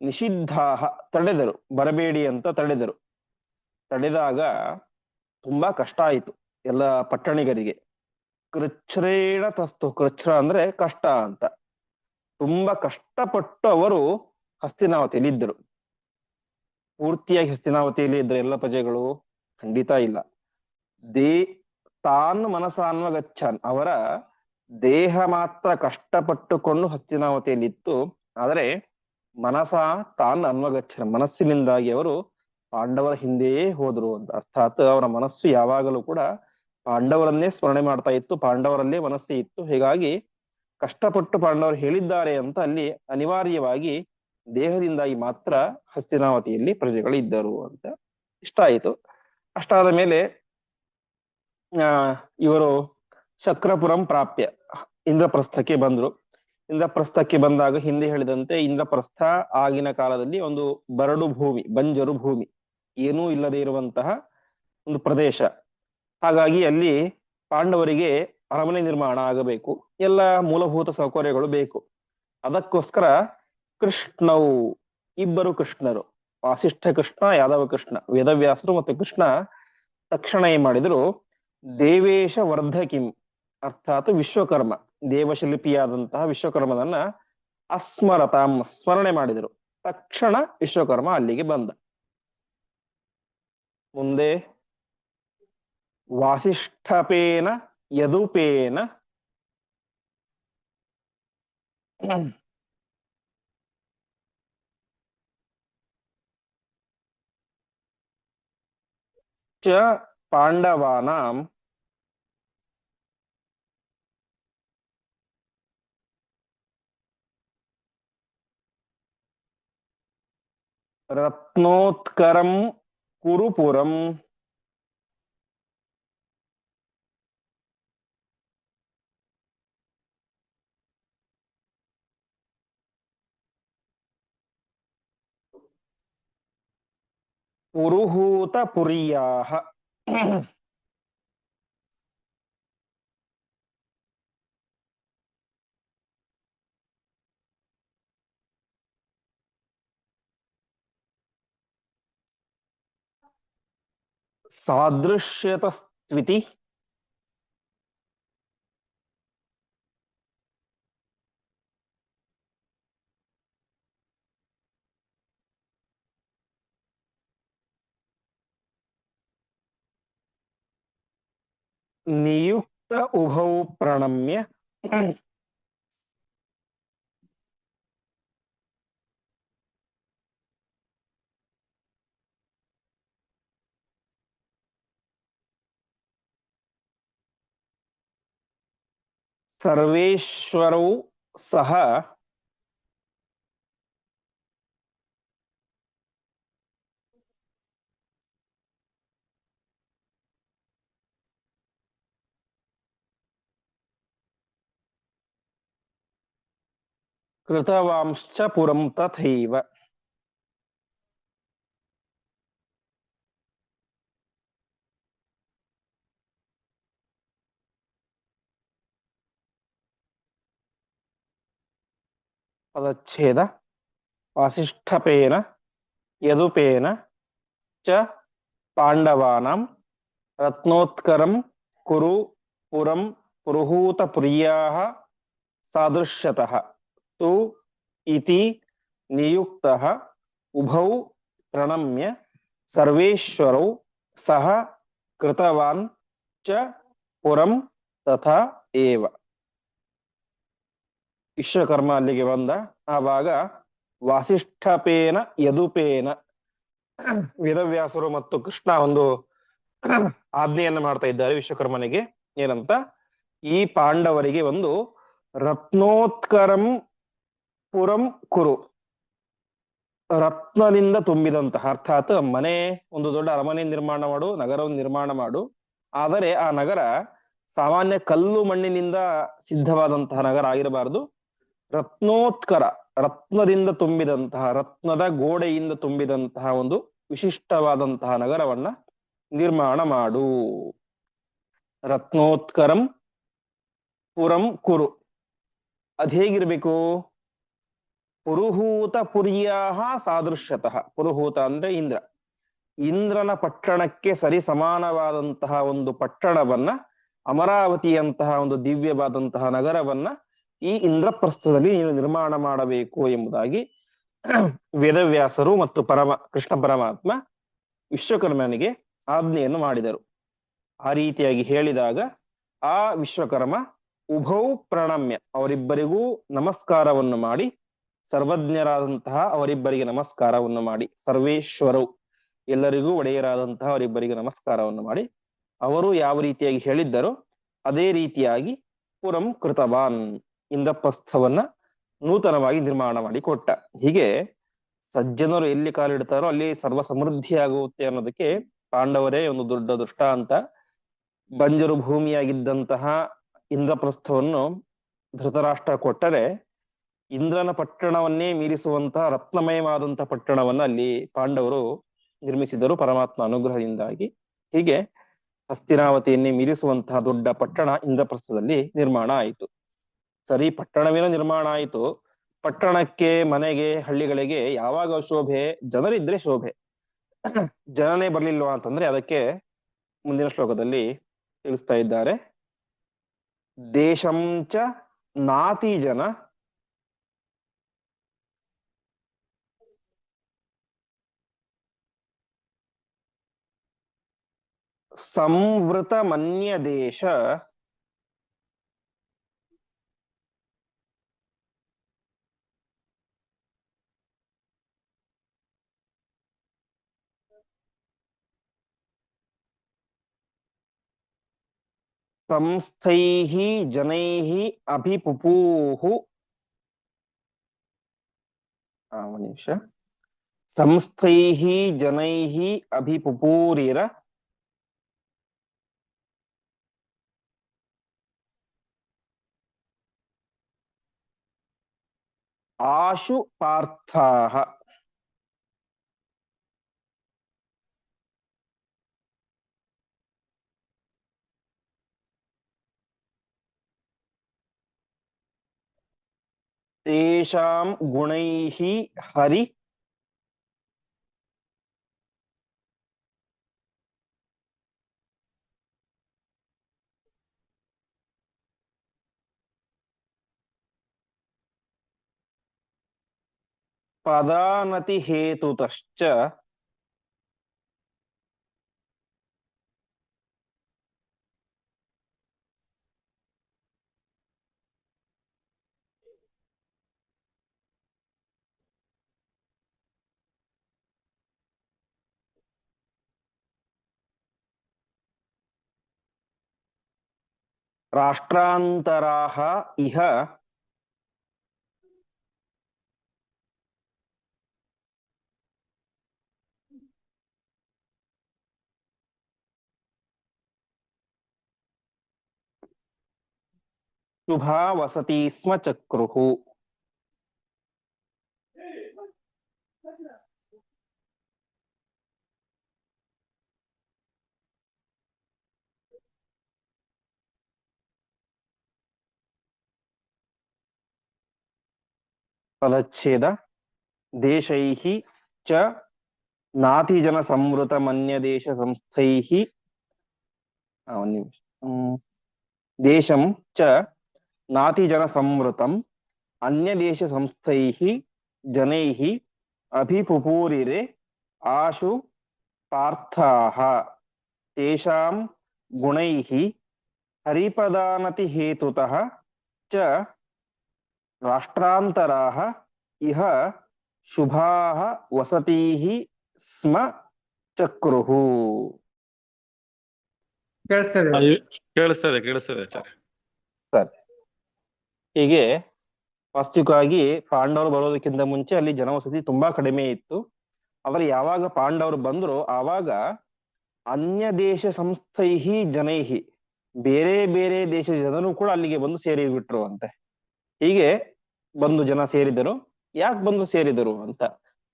Speaker 1: ನಿಷಿದ್ಧಾಹ ತಡೆದರು, ಬರಬೇಡಿ ಅಂತ ತಡೆದರು. ತಡೆದಾಗ ತುಂಬಾ ಕಷ್ಟ ಆಯಿತು ಎಲ್ಲ ಪಟ್ಟಣಿಗರಿಗೆ. ಕೃಚ್ಛ್ರೇಣ ತಸ್ತು, ಕೃಚ್ಛ್ರ ಅಂದ್ರೆ ಕಷ್ಟ ಅಂತ. ತುಂಬಾ ಕಷ್ಟಪಟ್ಟು ಅವರು ಹಸ್ತಿನಾವತಿಯಲ್ಲಿ ಇದ್ದರು. ಪೂರ್ತಿಯಾಗಿ ಹಸ್ತಿನಾವತಿಯಲ್ಲಿ ಇದ್ದರು ಎಲ್ಲ ಪ್ರಜೆಗಳು? ಖಂಡಿತ ಇಲ್ಲ. ತಾನ್ ಮನಸಾನ್ವಗಚ್ಚನ್, ಅವರ ದೇಹ ಮಾತ್ರ ಕಷ್ಟಪಟ್ಟುಕೊಂಡು ಹಸ್ತಿನಾವತಿಯಲ್ಲಿತ್ತು, ಆದರೆ ಮನಸ ತಾನ್ ಅನ್ವಗಚ್ಚನ್, ಮನಸ್ಸಿನಿಂದಾಗಿ ಅವರು ಪಾಂಡವರ ಹಿಂದೆಯೇ ಹೋದ್ರು ಅಂತ. ಅರ್ಥಾತ್ ಅವರ ಮನಸ್ಸು ಯಾವಾಗಲೂ ಕೂಡ ಪಾಂಡವರನ್ನೇ ಸ್ಮರಣೆ ಮಾಡ್ತಾ ಇತ್ತು, ಪಾಂಡವರಲ್ಲೇ ಮನಸ್ಸು ಇತ್ತು. ಹೀಗಾಗಿ ಕಷ್ಟಪಟ್ಟು ಪಾಂಡವರು ಹೇಳಿದ್ದಾರೆ ಅಂತ ಅಲ್ಲಿ ಅನಿವಾರ್ಯವಾಗಿ ದೇಹದಿಂದಾಗಿ ಮಾತ್ರ ಹಸ್ತಿನಾವತಿಯಲ್ಲಿ ಪ್ರಜೆಗಳು ಇದ್ದರು ಅಂತ ಇಷ್ಟ ಆಯಿತು. ಅಷ್ಟಾದ ಮೇಲೆ ಇವರು ಶಕ್ರಪುರಂ ಪ್ರಾಪ್ಯ ಇಂದ್ರಪ್ರಸ್ಥಕ್ಕೆ ಬಂದ್ರು. ಇಂದ್ರಪ್ರಸ್ಥಕ್ಕೆ ಬಂದಾಗ ಹಿಂದೆ ಹೇಳಿದಂತೆ ಇಂದ್ರಪ್ರಸ್ಥ ಆಗಿನ ಕಾಲದಲ್ಲಿ ಒಂದು ಬರಡು ಭೂಮಿ, ಬಂಜರು ಭೂಮಿ, ಏನೂ ಇಲ್ಲದೆ ಇರುವಂತಹ ಒಂದು ಪ್ರದೇಶ. ಹಾಗಾಗಿ ಅಲ್ಲಿ ಪಾಂಡವರಿಗೆ ಅರಮನೆ ನಿರ್ಮಾಣ ಆಗಬೇಕು, ಎಲ್ಲ ಮೂಲಭೂತ ಸೌಕರ್ಯಗಳು ಬೇಕು. ಅದಕ್ಕೋಸ್ಕರ ಕೃಷ್ಣವು, ಇಬ್ಬರು ಕೃಷ್ಣರು, ವಾಸಿಷ್ಠ ಕೃಷ್ಣ, ಯಾದವ ಕೃಷ್ಣ, ವೇದವ್ಯಾಸರು ಮತ್ತು ಕೃಷ್ಣ ತಕ್ಷಣ ಏನ್ ಮಾಡಿದ್ರು, ದೇವೇಶ ವರ್ಧಕಿಂ ಅರ್ಥಾತ್ ವಿಶ್ವಕರ್ಮ, ದೇವಶಿಲ್ಪಿಯಾದಂತಹ ವಿಶ್ವಕರ್ಮನನ್ನ ಅಸ್ಮರತಾಂ ಸ್ಮರಣೆ ಮಾಡಿದರು. ತಕ್ಷಣ ವಿಶ್ವಕರ್ಮ ಅಲ್ಲಿಗೆ ಬಂದ. ಮುಂದೆ ವಾಸಿಷ್ಠಪೇನ ಯದುಪೇನ ಚ ಪಾಂಡವಾನಾಂ ರತ್ನೋತ್ಕರಂ ಕುರುಪುರಂ ಪುರುಹೂತಪುರ್ಯಾಃ ಸಾದೃಶ್ಯತಸ್ತ್ವಿತಿ ನಿಯುಕ್ತ ಉಭೌ ಪ್ರಣಮ್ಯ ಸರ್ವೇಶ್ವರೌ ಸಹ ಕೃತವಾಂಶ್ಚ ಪುರಂ ತಥೈವ. ಪದಚ್ಛೇದ ವಾಸಿಷ್ಠಪೇನ ಯದುಪೇನ ಚ ಪಾಂಡವಾನಾಂ ರತ್ನೋತ್ಕರಂ ಕುರು ಪುರಂ ಪುರುಹೂತಪುರ್ಯಾಃ ಸಾದೃಶ್ಯತಃ ತು ಇತಿ ನಿಯುಕ್ತಃ ಉಭೌ ಪ್ರಣಮ್ಯ ಸರ್ವೇಶ್ವರೌ ಸಹ ಕೃತವಾನ್ ಚ ಪುರಂ ತಥಾ ಏವ. ವಿಶ್ವಕರ್ಮ ಅಲ್ಲಿಗೆ ಬಂದ. ಆವಾಗ ವಾಸಿಷ್ಠಪೇನ ಯದುಪೇನ ವೇದವ್ಯಾಸರು ಮತ್ತು ಕೃಷ್ಣ ಒಂದು ಆಜ್ಞೆಯನ್ನು ಮಾಡ್ತಾ ಇದ್ದಾರೆ ವಿಶ್ವಕರ್ಮನಿಗೆ. ಏನಂತ, ಈ ಪಾಂಡವರಿಗೆ ಒಂದು ರತ್ನೋತ್ಕರಂ ಪುರಂ ಕುರು, ರತ್ನದಿಂದ ತುಂಬಿದಂತಹ, ಅರ್ಥಾತ್ ಮನೆ, ಒಂದು ದೊಡ್ಡ ಅರಮನೆ ನಿರ್ಮಾಣ ಮಾಡು, ನಗರವನ್ನು ನಿರ್ಮಾಣ ಮಾಡು. ಆದರೆ ಆ ನಗರ ಸಾಮಾನ್ಯ ಕಲ್ಲು ಮಣ್ಣಿನಿಂದ ಸಿದ್ಧವಾದಂತಹ ನಗರ ಆಗಿರಬಾರದು. ರತ್ನೋತ್ಕರ, ರತ್ನದಿಂದ ತುಂಬಿದಂತಹ, ರತ್ನದ ಗೋಡೆಯಿಂದ ತುಂಬಿದಂತಹ ಒಂದು ವಿಶಿಷ್ಟವಾದಂತಹ ನಗರವನ್ನ ನಿರ್ಮಾಣ ಮಾಡು. ರತ್ನೋತ್ಕರಂ ಪುರಂ ಕುರು. ಅದ್ ಹೇಗಿರ್ಬೇಕು? ಪುರುಹೂತ ಪುರ್ಯಾಃ ಸಾದೃಶ್ಯತಃ. ಪುರುಹೂತ ಅಂದ್ರೆ ಇಂದ್ರ, ಇಂದ್ರನ ಪಟ್ಟಣಕ್ಕೆ ಸರಿ ಸಮಾನವಾದಂತಹ ಒಂದು ಪಟ್ಟಣವನ್ನ, ಅಮರಾವತಿಯಂತಹ ಒಂದು ದಿವ್ಯವಾದಂತಹ ನಗರವನ್ನ ಈ ಇಂದ್ರಪ್ರಸ್ಥದಲ್ಲಿ ನೀನು ನಿರ್ಮಾಣ ಮಾಡಬೇಕು ಎಂಬುದಾಗಿ ವೇದವ್ಯಾಸರು ಮತ್ತು ಕೃಷ್ಣ ಪರಮಾತ್ಮ ವಿಶ್ವಕರ್ಮನಿಗೆ ಆಜ್ಞೆಯನ್ನು ಮಾಡಿದರು. ಆ ರೀತಿಯಾಗಿ ಹೇಳಿದಾಗ ಆ ವಿಶ್ವಕರ್ಮ ಉಭೌ ಪ್ರಣಮ್ಯ, ಅವರಿಬ್ಬರಿಗೂ ನಮಸ್ಕಾರವನ್ನು ಮಾಡಿ, ಸರ್ವಜ್ಞರಾದಂತಹ ಅವರಿಬ್ಬರಿಗೆ ನಮಸ್ಕಾರವನ್ನು ಮಾಡಿ, ಸರ್ವೇಶ್ವರವು ಎಲ್ಲರಿಗೂ ಒಡೆಯರಾದಂತಹ ಅವರಿಬ್ಬರಿಗೆ ನಮಸ್ಕಾರವನ್ನು ಮಾಡಿ, ಅವರು ಯಾವ ರೀತಿಯಾಗಿ ಹೇಳಿದ್ದರೋ ಅದೇ ರೀತಿಯಾಗಿ ಪುರಂ ಕೃತವಾನ್, ಇಂದ್ರಪ್ರಸ್ಥವನ್ನ ನೂತನವಾಗಿ ನಿರ್ಮಾಣ ಮಾಡಿ ಕೊಟ್ಟ. ಹೀಗೆ ಸಜ್ಜನರು ಎಲ್ಲಿ ಕಾಲಿಡ್ತಾರೋ ಅಲ್ಲಿ ಸರ್ವ ಸಮೃದ್ಧಿಯಾಗುತ್ತೆ ಅನ್ನೋದಕ್ಕೆ ಪಾಂಡವರೇ ಒಂದು ದೊಡ್ಡ ದೃಷ್ಟಾಂತ. ಬಂಜರು ಭೂಮಿಯಾಗಿದ್ದಂತಹ ಇಂದ್ರಪ್ರಸ್ಥವನ್ನು ಧೃತರಾಷ್ಟ್ರ ಕೊಟ್ಟರೆ ಇಂದ್ರನ ಪಟ್ಟಣವನ್ನೇ ಮೀರಿಸುವಂತಹ ರತ್ನಮಯವಾದಂತಹ ಪಟ್ಟಣವನ್ನ ಅಲ್ಲಿ ಪಾಂಡವರು ನಿರ್ಮಿಸಿದರು ಪರಮಾತ್ಮ ಅನುಗ್ರಹದಿಂದಾಗಿ. ಹೀಗೆ ಹಸ್ತಿನಾವತಿಯನ್ನೇ ಮೀರಿಸುವಂತಹ ದೊಡ್ಡ ಪಟ್ಟಣ ಇಂದ್ರಪ್ರಸ್ಥದಲ್ಲಿ ನಿರ್ಮಾಣ ಆಯಿತು. ಸರಿ, ಪಟ್ಟಣವೇನೋ ನಿರ್ಮಾಣ ಆಯಿತು. ಪಟ್ಟಣಕ್ಕೆ, ಮನೆಗೆ, ಹಳ್ಳಿಗಳಿಗೆ ಯಾವಾಗ ಶೋಭೆ? ಜನರಿದ್ರೆ ಶೋಭೆ. ಜನನೇ ಬರ್ಲಿಲ್ವಾ ಅಂತಂದ್ರೆ ಅದಕ್ಕೆ ಮುಂದಿನ ಶ್ಲೋಕದಲ್ಲಿ ತಿಳಿಸ್ತಾ ಇದ್ದಾರೆ. ದೇಶಂಚ ನಾತಿ ಜನ ಸಂವೃತ ಮನ್ಯ ದೇಶ ಸಂಸ್ಥೈಃ ಜನೈಃ ಅಭಿಪುಪೂಹು. ಒಂದು ನಿಮಿಷ. ಸಂಸ್ಥೈಃ ಜನೈಃ ಅಭಿಪುಪೂರಿರ ಆಶು ಪಾರ್ಥಾಃ. ತೇಷಾಂ ಗುಣೈಃ ಹರಿ ಪದಾನತಿ ಹೇತುತಶ್ಚ ರಾಷ್ಟ್ರಾಂತರಾಃ ಇಹ ಶುಭಾ ವಸತಿ ಸ್ಮ ಚಕ್ರುಹು. ಪದಚ್ಛೇದ. ದೇಶೈಃ ಚ ನಾತಿಜನ ಸಂವೃತ ಮನ್ಯದೇಶ ಸಂಸ್ಥೈಃ. ಒಂದು ನಿಮಿಷ. ದೇಶಂ ಚ ನಾತಿಜನ ಸಂವೃತಂ ಅನ್ಯದೇಶ ಸಂಸ್ಥೈಃ ಜನೈಃ ಅಭಿಪುಪೂರಿರೆ ಆಶು ಪಾರ್ಥಾಃ. ತೇಷಾಂ ಗುಣೈಃ ಹರಿಪದಾನತಿ ಹೇತುತಃ ಚ ರಾಷ್ಟ್ರಾಂತರಾಃ ಇಹ ಶುಭಾಃ ವಸತೀಃ ಸ್ಮ ಚಕ್ರುಹು.
Speaker 2: ಕೇಳಿಸ್ತದೆ ಆಚಾರ್ಯ.
Speaker 1: ಸರಿ, ಹೀಗೆ ವಾಸ್ತವಿಕವಾಗಿ ಪಾಂಡವರು ಬರೋದಕ್ಕಿಂತ ಮುಂಚೆ ಅಲ್ಲಿ ಜನವಸತಿ ತುಂಬಾ ಕಡಿಮೆ ಇತ್ತು. ಆದರೆ ಯಾವಾಗ ಪಾಂಡವರು ಬಂದ್ರು ಆವಾಗ ಅನ್ಯ ದೇಶ ಸಂಸ್ಥೈಹಿ ಜನೈಹಿ, ಬೇರೆ ಬೇರೆ ದೇಶದ ಜನರು ಕೂಡ ಅಲ್ಲಿಗೆ ಬಂದು ಸೇರಿ ಬಿಟ್ರು ಅಂತೆ. ಹೀಗೆ ಬಂದು ಜನ ಸೇರಿದರು. ಯಾಕೆ ಬಂದು ಸೇರಿದರು ಅಂತ,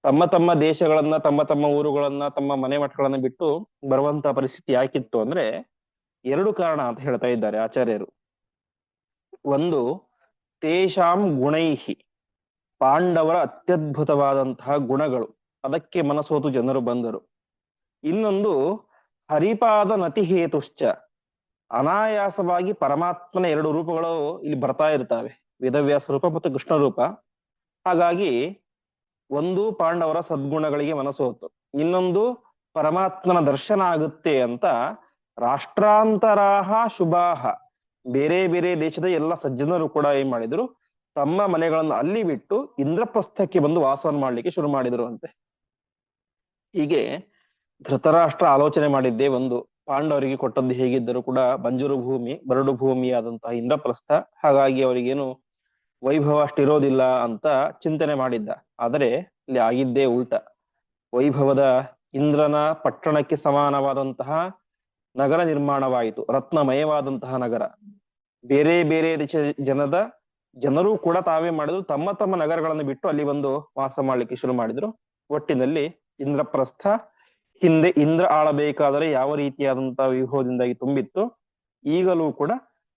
Speaker 1: ತಮ್ಮ ತಮ್ಮ ದೇಶಗಳನ್ನ, ತಮ್ಮ ತಮ್ಮ ಊರುಗಳನ್ನ, ತಮ್ಮ ಮನೆ ಮಠಗಳನ್ನ ಬಿಟ್ಟು ಬರುವಂತ ಪರಿಸ್ಥಿತಿ ಯಾಕಿತ್ತು ಅಂದ್ರೆ ಎರಡು ಕಾರಣ ಅಂತ ಹೇಳ್ತಾ ಇದ್ದಾರೆ ಆಚಾರ್ಯರು. ಒಂದು, ತೇಷಾಂ ಗುಣೈಹಿ, ಪಾಂಡವರ ಅತ್ಯದ್ಭುತವಾದಂತಹ ಗುಣಗಳು, ಅದಕ್ಕೆ ಮನಸೋತು ಜನರು ಬಂದರು. ಇನ್ನೊಂದು, ಹರಿಪಾದ ನತಿ ಹೇತುಶ್ಚ, ಅನಾಯಾಸವಾಗಿ ಪರಮಾತ್ಮನ ಎರಡು ರೂಪಗಳು ಇಲ್ಲಿ ಬರ್ತಾ ಇರ್ತವೆ, ವೇದವ್ಯಾಸ ರೂಪ ಮತ್ತು ಕೃಷ್ಣ ರೂಪ. ಹಾಗಾಗಿ ಒಂದು, ಪಾಂಡವರ ಸದ್ಗುಣಗಳಿಗೆ ಮನಸೋತು. ಇನ್ನೊಂದು, ಪರಮಾತ್ಮನ ದರ್ಶನ ಆಗುತ್ತೆ ಅಂತ ರಾಷ್ಟ್ರಾಂತರಾಹ ಶುಭಾಹ, ಬೇರೆ ಬೇರೆ ದೇಶದ ಎಲ್ಲ ಸಜ್ಜನರು ಕೂಡ ಏನ್ ಮಾಡಿದ್ರು, ತಮ್ಮ ಮನೆಗಳನ್ನು ಅಲ್ಲಿ ಬಿಟ್ಟು ಇಂದ್ರಪ್ರಸ್ಥಕ್ಕೆ ಬಂದು ವಾಸವನ್ನು ಮಾಡ್ಲಿಕ್ಕೆ ಶುರು ಮಾಡಿದ್ರು ಅಂತೆ. ಹೀಗೆ ಧೃತರಾಷ್ಟ್ರ ಆಲೋಚನೆ ಮಾಡಿದ್ದೇ ಒಂದು, ಪಾಂಡವರಿಗೆ ಕೊಟ್ಟದ್ದು ಹೇಗಿದ್ದರೂ ಕೂಡ ಬಂಜರು ಭೂಮಿ, ಬರಡು ಭೂಮಿ ಆದಂತಹ ಇಂದ್ರಪ್ರಸ್ಥ, ಹಾಗಾಗಿ ಅವರಿಗೇನು ವೈಭವ ಅಷ್ಟಿರೋದಿಲ್ಲ ಅಂತ ಚಿಂತನೆ ಮಾಡಿದ್ದ. ಆದರೆ ಇಲ್ಲಿ ಆಗಿದ್ದೇ ಉಲ್ಟ. ವೈಭವದ ಇಂದ್ರನ ಪಟ್ಟಣಕ್ಕೆ ಸಮಾನವಾದಂತಹ ನಗರ ನಿರ್ಮಾಣವಾಯಿತು, ರತ್ನಮಯವಾದಂತಹ ನಗರ. ಬೇರೆ ಬೇರೆ ದೇಶ ಜನದ ಜನರು ಕೂಡ ತಾವೇ ಮಾಡಿದ್ರು, ತಮ್ಮ ತಮ್ಮ ನಗರಗಳನ್ನು ಬಿಟ್ಟು ಅಲ್ಲಿ ಬಂದು ವಾಸ ಮಾಡ್ಲಿಕ್ಕೆ ಶುರು ಮಾಡಿದ್ರು. ಒಟ್ಟಿನಲ್ಲಿ ಇಂದ್ರಪ್ರಸ್ಥ ಹಿಂದೆ ಇಂದ್ರ ಆಳಬೇಕಾದರೆ ಯಾವ ರೀತಿಯಾದಂತಹ ವ್ಯೂಹದಿಂದಾಗಿ ತುಂಬಿತ್ತು, ಈಗಲೂ ಕೂಡ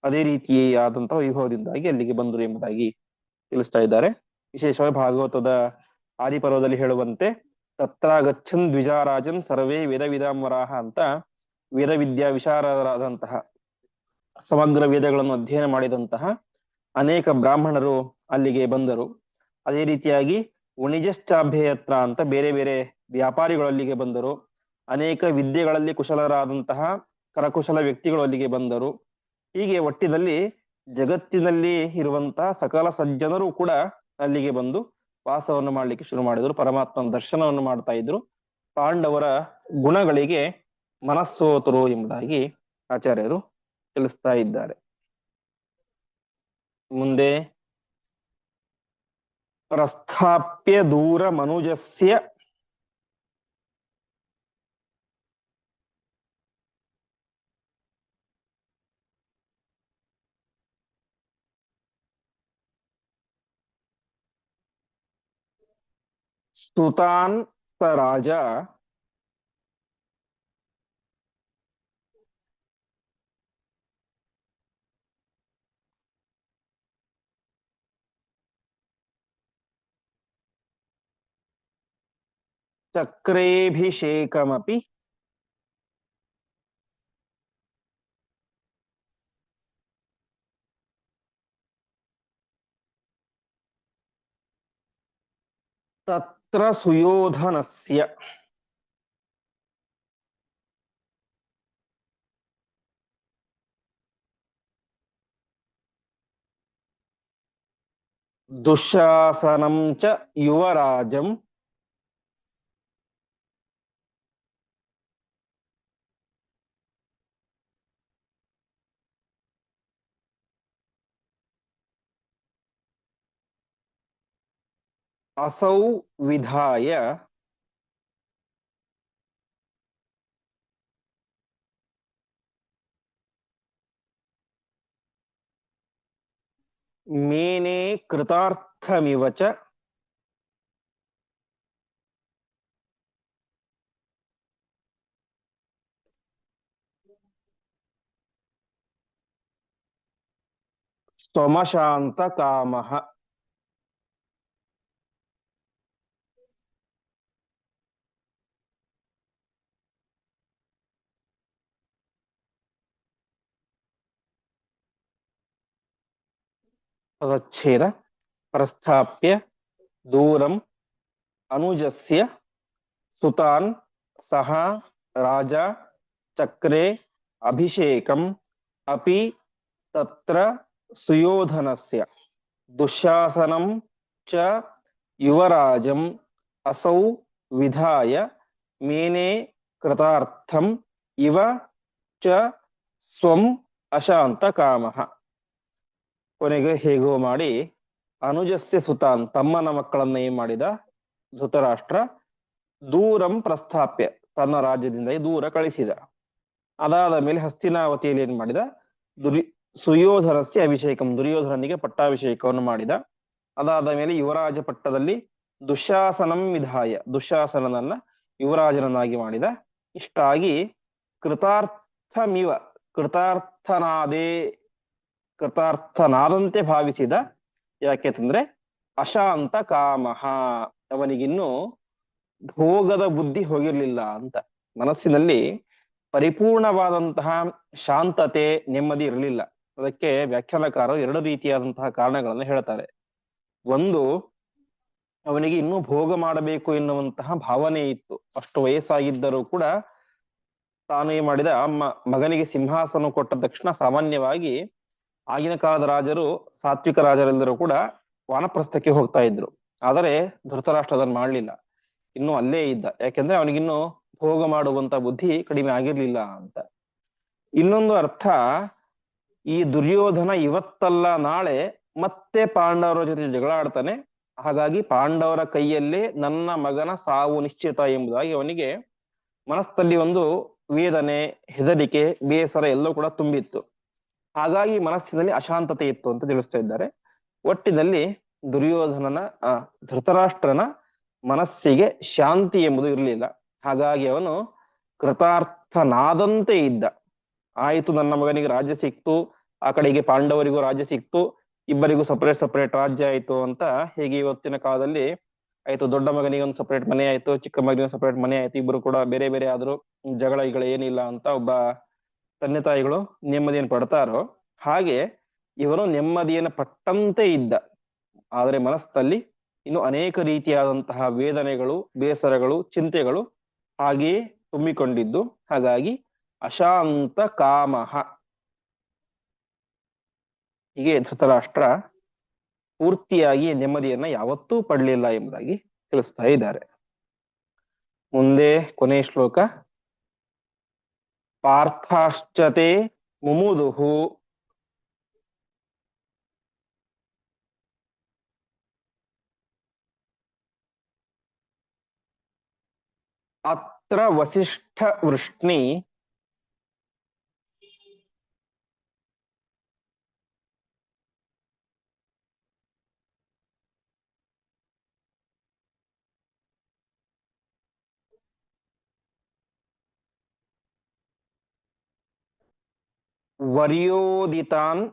Speaker 1: ಅದೇ ರೀತಿಯಾದಂತಹ ವ್ಯೂಹದಿಂದಾಗಿ ಅಲ್ಲಿಗೆ ಬಂದರು ಎಂಬುದಾಗಿ ತಿಳಿಸ್ತಾ ಇದ್ದಾರೆ. ವಿಶೇಷವಾಗಿ ಭಾಗವತದ ಆದಿಪರ್ವದಲ್ಲಿ ಹೇಳುವಂತೆ ತತ್ರ ಗಚ್ಚನ್ ದ್ವಿಜಾರಾಜನ್ ಸರ್ವೇ ವೇದ ವಿಧಾಂವರಾಹ ಅಂತ ವೇದ ವಿದ್ಯಾ ವಿಶಾರದರಾದಂತಹ, ಸಮಗ್ರ ವೇದಗಳನ್ನು ಅಧ್ಯಯನ ಮಾಡಿದಂತಹ ಅನೇಕ ಬ್ರಾಹ್ಮಣರು ಅಲ್ಲಿಗೆ ಬಂದರು. ಅದೇ ರೀತಿಯಾಗಿ ವಣಿಜಶ್ಚಾಭ್ಯಯತ್ರ ಅಂತ ಬೇರೆ ಬೇರೆ ವ್ಯಾಪಾರಿಗಳು ಅಲ್ಲಿಗೆ ಬಂದರು. ಅನೇಕ ವಿದ್ಯೆಗಳಲ್ಲಿ ಕುಶಲರಾದಂತಹ ಕರಕುಶಲ ವ್ಯಕ್ತಿಗಳು ಅಲ್ಲಿಗೆ ಬಂದರು. ಹೀಗೆ ಒಟ್ಟಿನಲ್ಲಿ ಜಗತ್ತಿನಲ್ಲಿ ಇರುವಂತಹ ಸಕಲ ಸಜ್ಜನರು ಕೂಡ ಅಲ್ಲಿಗೆ ಬಂದು ವಾಸವನ್ನು ಮಾಡ್ಲಿಕ್ಕೆ ಶುರು ಮಾಡಿದರು. ಪರಮಾತ್ಮನ ದರ್ಶನವನ್ನು ಮಾಡ್ತಾ ಇದ್ರು. ಪಾಂಡವರ ಗುಣಗಳಿಗೆ ಮನಸ್ಸೋತರು ಎಂಬುದಾಗಿ ಆಚಾರ್ಯರು ತಿಳಿಸ್ತಾ ಇದ್ದಾರೆ. ಮುಂದೆ ಪ್ರಸ್ಥಾಪ್ಯ ದೂರ ಮನುಜಸ್ಯ ಸ್ತುತಾನ್ ಸ ರಾಜ ಚಕ್ರೇಭಿಷೇಕಮಪಿ ತತ್ರ ಸುಯೋಧನಸ್ಯ ದುಶಾಸನಂ ಚ ಯುವರಾಜಂ ಅಸೌ ವಿಧಾಯ ಮೇನೆ ಕೃತಾರ್ಥಮಿವ ಚ ಸ್ವಮಶಾಂತ ಕಾಮಃ. ಪದಚ್ಛೇದ ಪ್ರಸ್ಥಾಪ್ಯ ದೂರಂ ಅನುಜಸ್ಯ ಸುತಾನ್ ಸಹ ರಾಜ ಚಕ್ರೆ ಅಭಿಷೇಕಂ ಅಪಿ ತತ್ರ ಸುಯೋಧನಸ್ಯ ದುಶಾಸನಂ ಚ ಯುವರಾಜಂ ಅಸೌ ವಿಧಾಯ ಮೇನೆ ಕೃತಾರ್ಥಂ ಇವ ಚ ಸ್ವಂ ಅಶಾಂತ ಕಾಮಃ. ಕೊನೆಗೆ ಹೇಗೋ ಮಾಡಿ ಅನುಜಸ್ಯ ಸುತಾನ್ ತಮ್ಮನ ಮಕ್ಕಳನ್ನ ಏನ್ ಮಾಡಿದ ಧೃತರಾಷ್ಟ್ರ ದೂರಂ ಪ್ರಸ್ಥಾಪ್ಯ ತನ್ನ ರಾಜ್ಯದಿಂದ ದೂರ ಕಳಿಸಿದ. ಅದಾದ ಮೇಲೆ ಹಸ್ತಿನಾವತಿಯಲ್ಲಿ ಏನ್ ಮಾಡಿದ ಸುಯೋಧನಸ್ಯ ಅಭಿಷೇಕಂ ದುರ್ಯೋಧನನಿಗೆ ಪಟ್ಟಾಭಿಷೇಕವನ್ನು ಮಾಡಿದ. ಅದಾದ ಮೇಲೆ ಯುವರಾಜ ಪಟ್ಟದಲ್ಲಿ ದುಶಾಸನಂ ವಿಧಾಯ ದುಶಾಸನನನ್ನ ಯುವರಾಜನನ್ನಾಗಿ ಮಾಡಿದ. ಇಷ್ಟಾಗಿ ಕೃತಾರ್ಥಮಿವ ಕೃತಾರ್ಥನಾದಂತೆ ಭಾವಿಸಿದ. ಯಾಕೆಂತಂದ್ರೆ ಅಶಾಂತ ಕಾಮಃ ಅವನಿಗಿನ್ನು ಭೋಗದ ಬುದ್ಧಿ ಹೋಗಿರ್ಲಿಲ್ಲ ಅಂತ, ಮನಸ್ಸಿನಲ್ಲಿ ಪರಿಪೂರ್ಣವಾದಂತಹ ಶಾಂತತೆ ನೆಮ್ಮದಿ ಇರಲಿಲ್ಲ. ಅದಕ್ಕೆ ವ್ಯಾಖ್ಯಾನಕಾರರು ಎರಡು ರೀತಿಯಾದಂತಹ ಕಾರಣಗಳನ್ನು ಹೇಳ್ತಾರೆ. ಒಂದು, ಅವನಿಗೆ ಇನ್ನೂ ಭೋಗ ಮಾಡಬೇಕು ಎನ್ನುವಂತಹ ಭಾವನೆ ಇತ್ತು. ಅಷ್ಟು ವಯಸ್ಸಾಗಿದ್ದರೂ ಕೂಡ ತಾನು ಏನ್ ಮಾಡಿದ ಮಗನಿಗೆ ಸಿಂಹಾಸನ ಕೊಟ್ಟ ತಕ್ಷಣ ಸಾಮಾನ್ಯವಾಗಿ ಆಗಿನ ಕಾಲದ ರಾಜರು, ಸಾತ್ವಿಕ ರಾಜರೆಲ್ಲರೂ ಕೂಡ ವಾನಪ್ರಸ್ಥಕ್ಕೆ ಹೋಗ್ತಾ ಇದ್ರು. ಆದರೆ ಧೃತರಾಷ್ಟ್ರ ಅದನ್ನು ಮಾಡ್ಲಿಲ್ಲ, ಇನ್ನು ಅಲ್ಲೇ ಇದ್ದ. ಯಾಕೆಂದ್ರೆ ಅವನಿಗಿನ್ನು ಭೋಗ ಮಾಡುವಂತ ಬುದ್ಧಿ ಕಡಿಮೆ ಆಗಿರ್ಲಿಲ್ಲ ಅಂತ. ಇನ್ನೊಂದು ಅರ್ಥ, ಈ ದುರ್ಯೋಧನ ಇವತ್ತಲ್ಲ ನಾಳೆ ಮತ್ತೆ ಪಾಂಡವರ ಜೊತೆ ಜಗಳ ಆಡ್ತಾನೆ, ಹಾಗಾಗಿ ಪಾಂಡವರ ಕೈಯಲ್ಲೇ ನನ್ನ ಮಗನ ಸಾವು ನಿಶ್ಚಿತ ಎಂಬುದಾಗಿ ಅವನಿಗೆ ಮನಸ್ಸಲ್ಲಿ ಒಂದು ವೇದನೆ, ಹೆದರಿಕೆ, ಬೇಸರ ಎಲ್ಲವೂ ಕೂಡ ತುಂಬಿತ್ತು. ಹಾಗಾಗಿ ಮನಸ್ಸಿನಲ್ಲಿ ಅಶಾಂತತೆ ಇತ್ತು ಅಂತ ತಿಳಿಸ್ತಾ ಇದ್ದಾರೆ. ಒಟ್ಟಿನಲ್ಲಿ ದುರ್ಯೋಧನನ ಧೃತರಾಷ್ಟ್ರನ ಮನಸ್ಸಿಗೆ ಶಾಂತಿ ಎಂಬುದು ಇರಲಿಲ್ಲ. ಹಾಗಾಗಿ ಅವನು ಕೃತಾರ್ಥನಾದಂತೆ ಇದ್ದ. ಆಯಿತು, ನನ್ನ ಮಗನಿಗೆ ರಾಜ್ಯ ಸಿಕ್ತು, ಆ ಕಡೆಗೆ ಪಾಂಡವರಿಗೂ ರಾಜ್ಯ ಸಿಕ್ತು, ಇಬ್ಬರಿಗೂ ಸಪರೇಟ್ ಸಪರೇಟ್ ರಾಜ್ಯ ಆಯ್ತು ಅಂತ. ಹೇಗೆ ಇವತ್ತಿನ ಕಾಲದಲ್ಲಿ ಆಯ್ತು, ದೊಡ್ಡ ಮಗನಿಗೆ ಒಂದು ಸಪರೇಟ್ ಮನೆ ಆಯ್ತು, ಚಿಕ್ಕ ಮಗನಿಗೆ ಸಪರೇಟ್ ಮನೆ ಆಯ್ತು, ಇಬ್ಬರು ಕೂಡ ಬೇರೆ ಬೇರೆ ಆದ್ರು, ಜಗಳ ಏನಿಲ್ಲ ಅಂತ ಒಬ್ಬ ತಂದೆ ತಾಯಿಗಳು ನೆಮ್ಮದಿಯನ್ನು ಪಡ್ತಾರೋ ಹಾಗೆ ಇವನು ನೆಮ್ಮದಿಯನ್ನು ಪಟ್ಟಂತೆ ಇದ್ದ. ಆದರೆ ಮನಸ್ಸಲ್ಲಿ ಇನ್ನು ಅನೇಕ ರೀತಿಯಾದಂತಹ ವೇದನೆಗಳು, ಬೇಸರಗಳು, ಚಿಂತೆಗಳು ಹಾಗೆಯೇ ತುಂಬಿಕೊಂಡಿದ್ದು. ಹಾಗಾಗಿ ಅಶಾಂತ ಕಾಮಹ. ಹೀಗೆ ಧೃತರಾಷ್ಟ್ರ ಪೂರ್ತಿಯಾಗಿ ನೆಮ್ಮದಿಯನ್ನ ಯಾವತ್ತೂ ಪಡಲಿಲ್ಲ ಎಂಬುದಾಗಿ ತಿಳಿಸ್ತಾ ಇದ್ದಾರೆ. ಮುಂದೆ ಕೊನೆಯ ಶ್ಲೋಕ. ಪಾರ್ಥಾಶ್ಚತೆ ಮುಮುದುಹು ಅತ್ರ ವಸಿಷ್ಠ ವೃಷ್ಣಿ ವರ್ಯೋದಿತಾನ್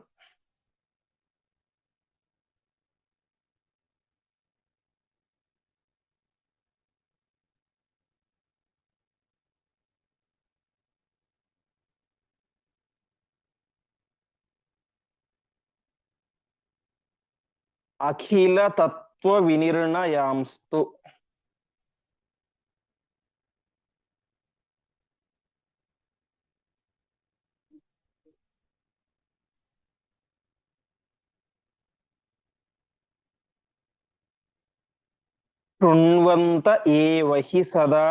Speaker 1: ಅಖಿಲ ತತ್ವ ವಿನಿರ್ಣಯಾಂಸ್ತು. ಶೃಣ್ವಂತ ಏವ ಹಿ ಸದಾ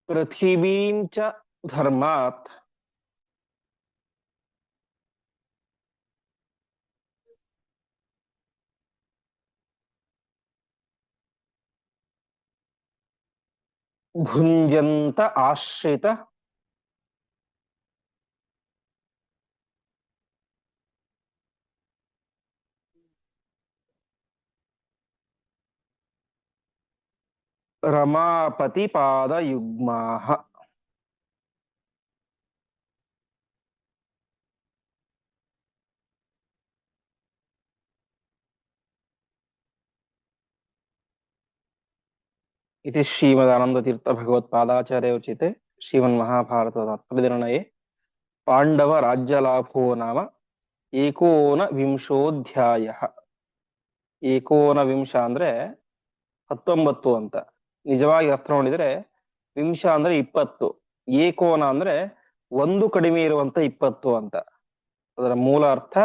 Speaker 1: ಪೃಥಿವೀಂ ಚ ಧರ್ಮಾತ್ ಭುಂಜಂತ ಆಶ್ರಿತ ರಮಾಪತಿ ಪಾದ ಯುಗ್ಮಾಹ. इति श्रीमदानंदतीर्थ भगवत्पादाचार्य उचिते श्रीमन्महाभारत तात्पर्यनिर्णये पांडव राज्यलाभो नाम ಏಕೋನವಿಂಶೋಧ್ಯಾಯ. ಏಕೋನವಿಂಶ ಅಂದ್ರೆ 19 ಅಂತ. ನಿಜವಾಗಿ ಅರ್ಥ ನೋಡಿದ್ರೆ ವಿಂಶ ಅಂದ್ರೆ 20, ಏಕೋನ ಅಂದ್ರೆ ಒಂದು ಕಡಿಮೆ ಇರುವಂತ 20 ಅಂತ. ಅದರ ಮೂಲ ಅರ್ಥ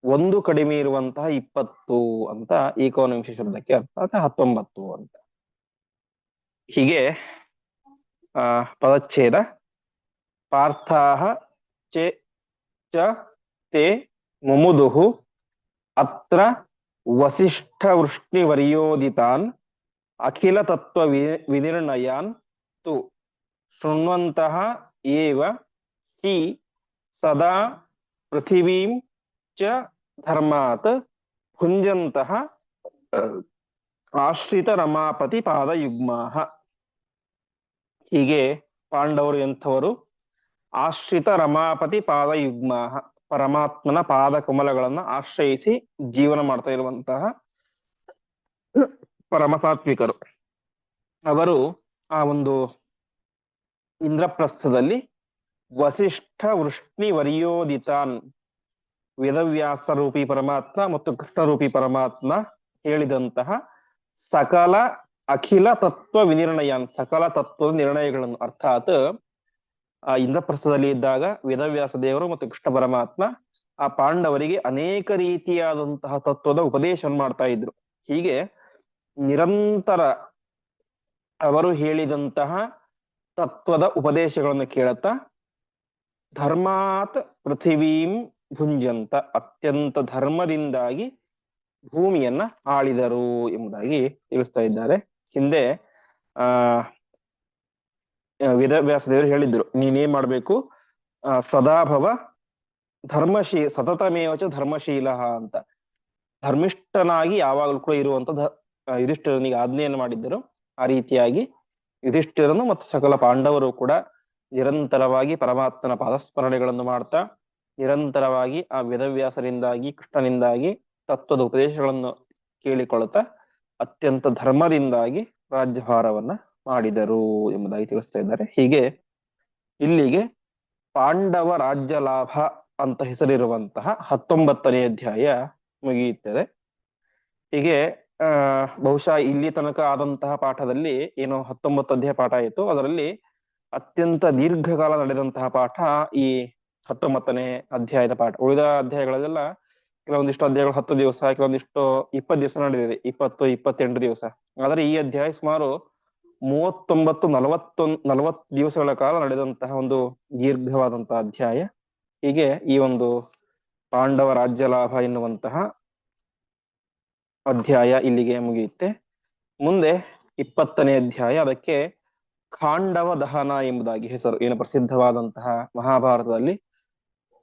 Speaker 1: ಒಂದು ಕಡಿಮೆ ಇರುವಂತಹ 20 ಅಂತ ಏಕೋನವಿಂಶ ಶಬ್ದಕ್ಕೆ ಅರ್ಥ. 19 ಅಂತ. ಹೀಗೆ ಪದಚ್ಛೇದ. ಪಾರ್ಥಾಹ ಚ ತೇ ಮುಮುದುಹು ಅತ್ರ ವಸಿಷ್ಠ ವೃಷ್ಣಿ ವರ್ಯೋದಿತಾನ್ ಅಖಿಲ ತತ್ವ ವಿನಿರ್ಣಯಾನ್ ತು ಶೃಣ್ವಂತಹ ಏವ ಹಿ ಸದಾ ಪೃಥಿವೀಂ ಚ ಧರ್ಮಾತ್ ಭುಂಜಂತಹ ಆಶ್ರಿತ ರಮಾಪತಿ ಪಾದ ಯುಗ್ಮಾಹ. ಹೀಗೆ ಪಾಂಡವರು ಎಂಥವರು? ಆಶ್ರಿತ ರಮಾಪತಿ ಪಾದ ಯುಗ್ಮಾಹ, ಪರಮಾತ್ಮನ ಪಾದ ಕಮಲಗಳನ್ನ ಆಶ್ರಯಿಸಿ ಜೀವನ ಮಾಡ್ತಾ ಇರುವಂತಹ ಪರಮತಾತ್ವಿಕರು. ಅವರು ಆ ಒಂದು ಇಂದ್ರಪ್ರಸ್ಥದಲ್ಲಿ ವಸಿಷ್ಠ ವೃಷ್ಣಿ ವರ್ಯೋದಿತಾನ್, ವೇದವ್ಯಾಸ ರೂಪಿ ಪರಮಾತ್ಮ ಮತ್ತು ಕೃಷ್ಣರೂಪಿ ಪರಮಾತ್ಮ ಹೇಳಿದಂತಹ ಸಕಲ ಅಖಿಲ ತತ್ವ ವಿನಿರ್ಣಯಾನ್, ಸಕಲ ತತ್ವದ ನಿರ್ಣಯಗಳನ್ನು, ಅರ್ಥಾತ್ ಆ ಇಂದ್ರಪ್ರಸ್ಥದಲ್ಲಿ ಇದ್ದಾಗ ವೇದವ್ಯಾಸ ದೇವರು ಮತ್ತು ಕೃಷ್ಣ ಪರಮಾತ್ಮ ಆ ಪಾಂಡವರಿಗೆ ಅನೇಕ ರೀತಿಯಾದಂತಹ ತತ್ವದ ಉಪದೇಶವನ್ನು ಮಾಡ್ತಾ ಇದ್ರು. ಹೀಗೆ ನಿರಂತರ ಅವರು ಹೇಳಿದಂತಹ ತತ್ವದ ಉಪದೇಶಗಳನ್ನು ಕೇಳುತ್ತಾ ಧರ್ಮಾತ್ ಪೃಥಿವೀಂ ಭುಂಜಂತ, ಅತ್ಯಂತ ಧರ್ಮದಿಂದಾಗಿ ಭೂಮಿಯನ್ನ ಆಳಿದರು ಎಂಬುದಾಗಿ ತಿಳಿಸ್ತಾ ಇದ್ದಾರೆ. ಹಿಂದೆ ಆ ವೇದವ್ಯಾಸದೇವರು ಹೇಳಿದ್ರು, ನೀನೇನ್ ಮಾಡ್ಬೇಕು, ಸದಾಭವ ಸತತಮೇವಚ ಧರ್ಮಶೀಲ ಅಂತ, ಧರ್ಮಿಷ್ಠನಾಗಿ ಯಾವಾಗಲೂ ಕೂಡ ಇರುವಂತ ಯುಧಿಷ್ಠಿರನಿಗೆ ಆಜ್ಞೆಯನ್ನು ಮಾಡಿದ್ದರು. ಆ ರೀತಿಯಾಗಿ ಯುಧಿಷ್ಠಿರನು ಮತ್ತು ಸಕಲ ಪಾಂಡವರು ಕೂಡ ನಿರಂತರವಾಗಿ ಪರಮಾತ್ಮನ ಪಾದಸ್ಮರಣೆಗಳನ್ನು ಮಾಡ್ತಾ, ನಿರಂತರವಾಗಿ ಆ ವೇದವ್ಯಾಸರಿಂದಾಗಿ ಕೃಷ್ಣನಿಂದಾಗಿ ತತ್ವದ ಉಪದೇಶಗಳನ್ನು ಕೇಳಿಕೊಳ್ಳುತ್ತಾ ಅತ್ಯಂತ ಧರ್ಮದಿಂದಾಗಿ ರಾಜ್ಯಭಾರವನ್ನ ಮಾಡಿದರು ಎಂಬುದಾಗಿ ತಿಳಿಸ್ತಾ ಇದ್ದಾರೆ. ಹೀಗೆ ಇಲ್ಲಿಗೆ ಪಾಂಡವ ರಾಜ್ಯ ಲಾಭ ಅಂತ ಹೆಸರಿರುವಂತಹ 19ನೇ ಅಧ್ಯಾಯ ಮುಗಿಯುತ್ತದೆ. ಹೀಗೆ ಬಹುಶಃ ಇಲ್ಲಿ ತನಕ ಆದಂತಹ ಪಾಠದಲ್ಲಿ ಏನು 19 ಅಧ್ಯಾಯ ಪಾಠ ಆಯಿತು, ಅದರಲ್ಲಿ ಅತ್ಯಂತ ದೀರ್ಘಕಾಲ ನಡೆದಂತಹ ಪಾಠ ಈ 19ನೇ ಅಧ್ಯಾಯದ ಪಾಠ. ಉಳಿದ ಅಧ್ಯಾಯಗಳಲ್ಲೆಲ್ಲ ಕೆಲವೊಂದಿಷ್ಟು ಅಧ್ಯಾಯಗಳು 10 ದಿವಸ, ಕೆಲವೊಂದಿಷ್ಟು 20 ದಿವಸ ನಡೆದಿದೆ, 20-28 ದಿವಸ. ಆದರೆ ಈ ಅಧ್ಯಾಯ ಸುಮಾರು 39-40 ದಿವಸಗಳ ಕಾಲ ನಡೆದಂತಹ ಒಂದು ದೀರ್ಘವಾದಂತಹ ಅಧ್ಯಾಯ. ಹೀಗೆ ಈ ಒಂದು ಪಾಂಡವ ರಾಜ್ಯ ಲಾಭ ಎನ್ನುವಂತಹ ಅಧ್ಯಾಯ ಇಲ್ಲಿಗೆ ಮುಗಿಯುತ್ತೆ. ಮುಂದೆ 20ನೇ ಅಧ್ಯಾಯ, ಅದಕ್ಕೆ ಖಾಂಡವ ದಹನ ಎಂಬುದಾಗಿ ಹೆಸರು. ಏನು ಪ್ರಸಿದ್ಧವಾದಂತಹ ಮಹಾಭಾರತದಲ್ಲಿ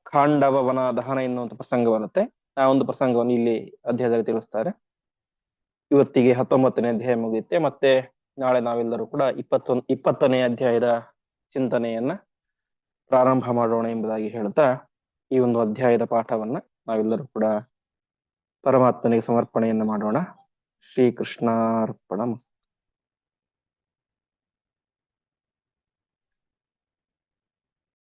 Speaker 1: ಖಾಂಡವ ವನ ದಹನ ಎನ್ನುವಂತ ಪ್ರಸಂಗ ಬರುತ್ತೆ. ಆ ಒಂದು ಪ್ರಸಂಗವನ್ನು ಇಲ್ಲಿ ಅಧ್ಯಾಯದಲ್ಲಿ ತಿಳಿಸ್ತಾರೆ. ಇವತ್ತಿಗೆ 19ನೇ ಅಧ್ಯಾಯ ಮುಗಿಯುತ್ತೆ. ಮತ್ತೆ ನಾಳೆ ನಾವೆಲ್ಲರೂ ಕೂಡ 20ನೇ ಅಧ್ಯಾಯದ ಚಿಂತನೆಯನ್ನ ಪ್ರಾರಂಭ ಮಾಡೋಣ ಎಂಬುದಾಗಿ ಹೇಳ್ತಾ ಈ ಒಂದು ಅಧ್ಯಾಯದ ಪಾಠವನ್ನ ನಾವೆಲ್ಲರೂ ಕೂಡ ಪರಮಾತ್ಮನಿಗೆ ಸಮರ್ಪಣೆಯನ್ನು ಮಾಡೋಣ. ಶ್ರೀಕೃಷ್ಣಾರ್ಪಣಮಸ್ತು.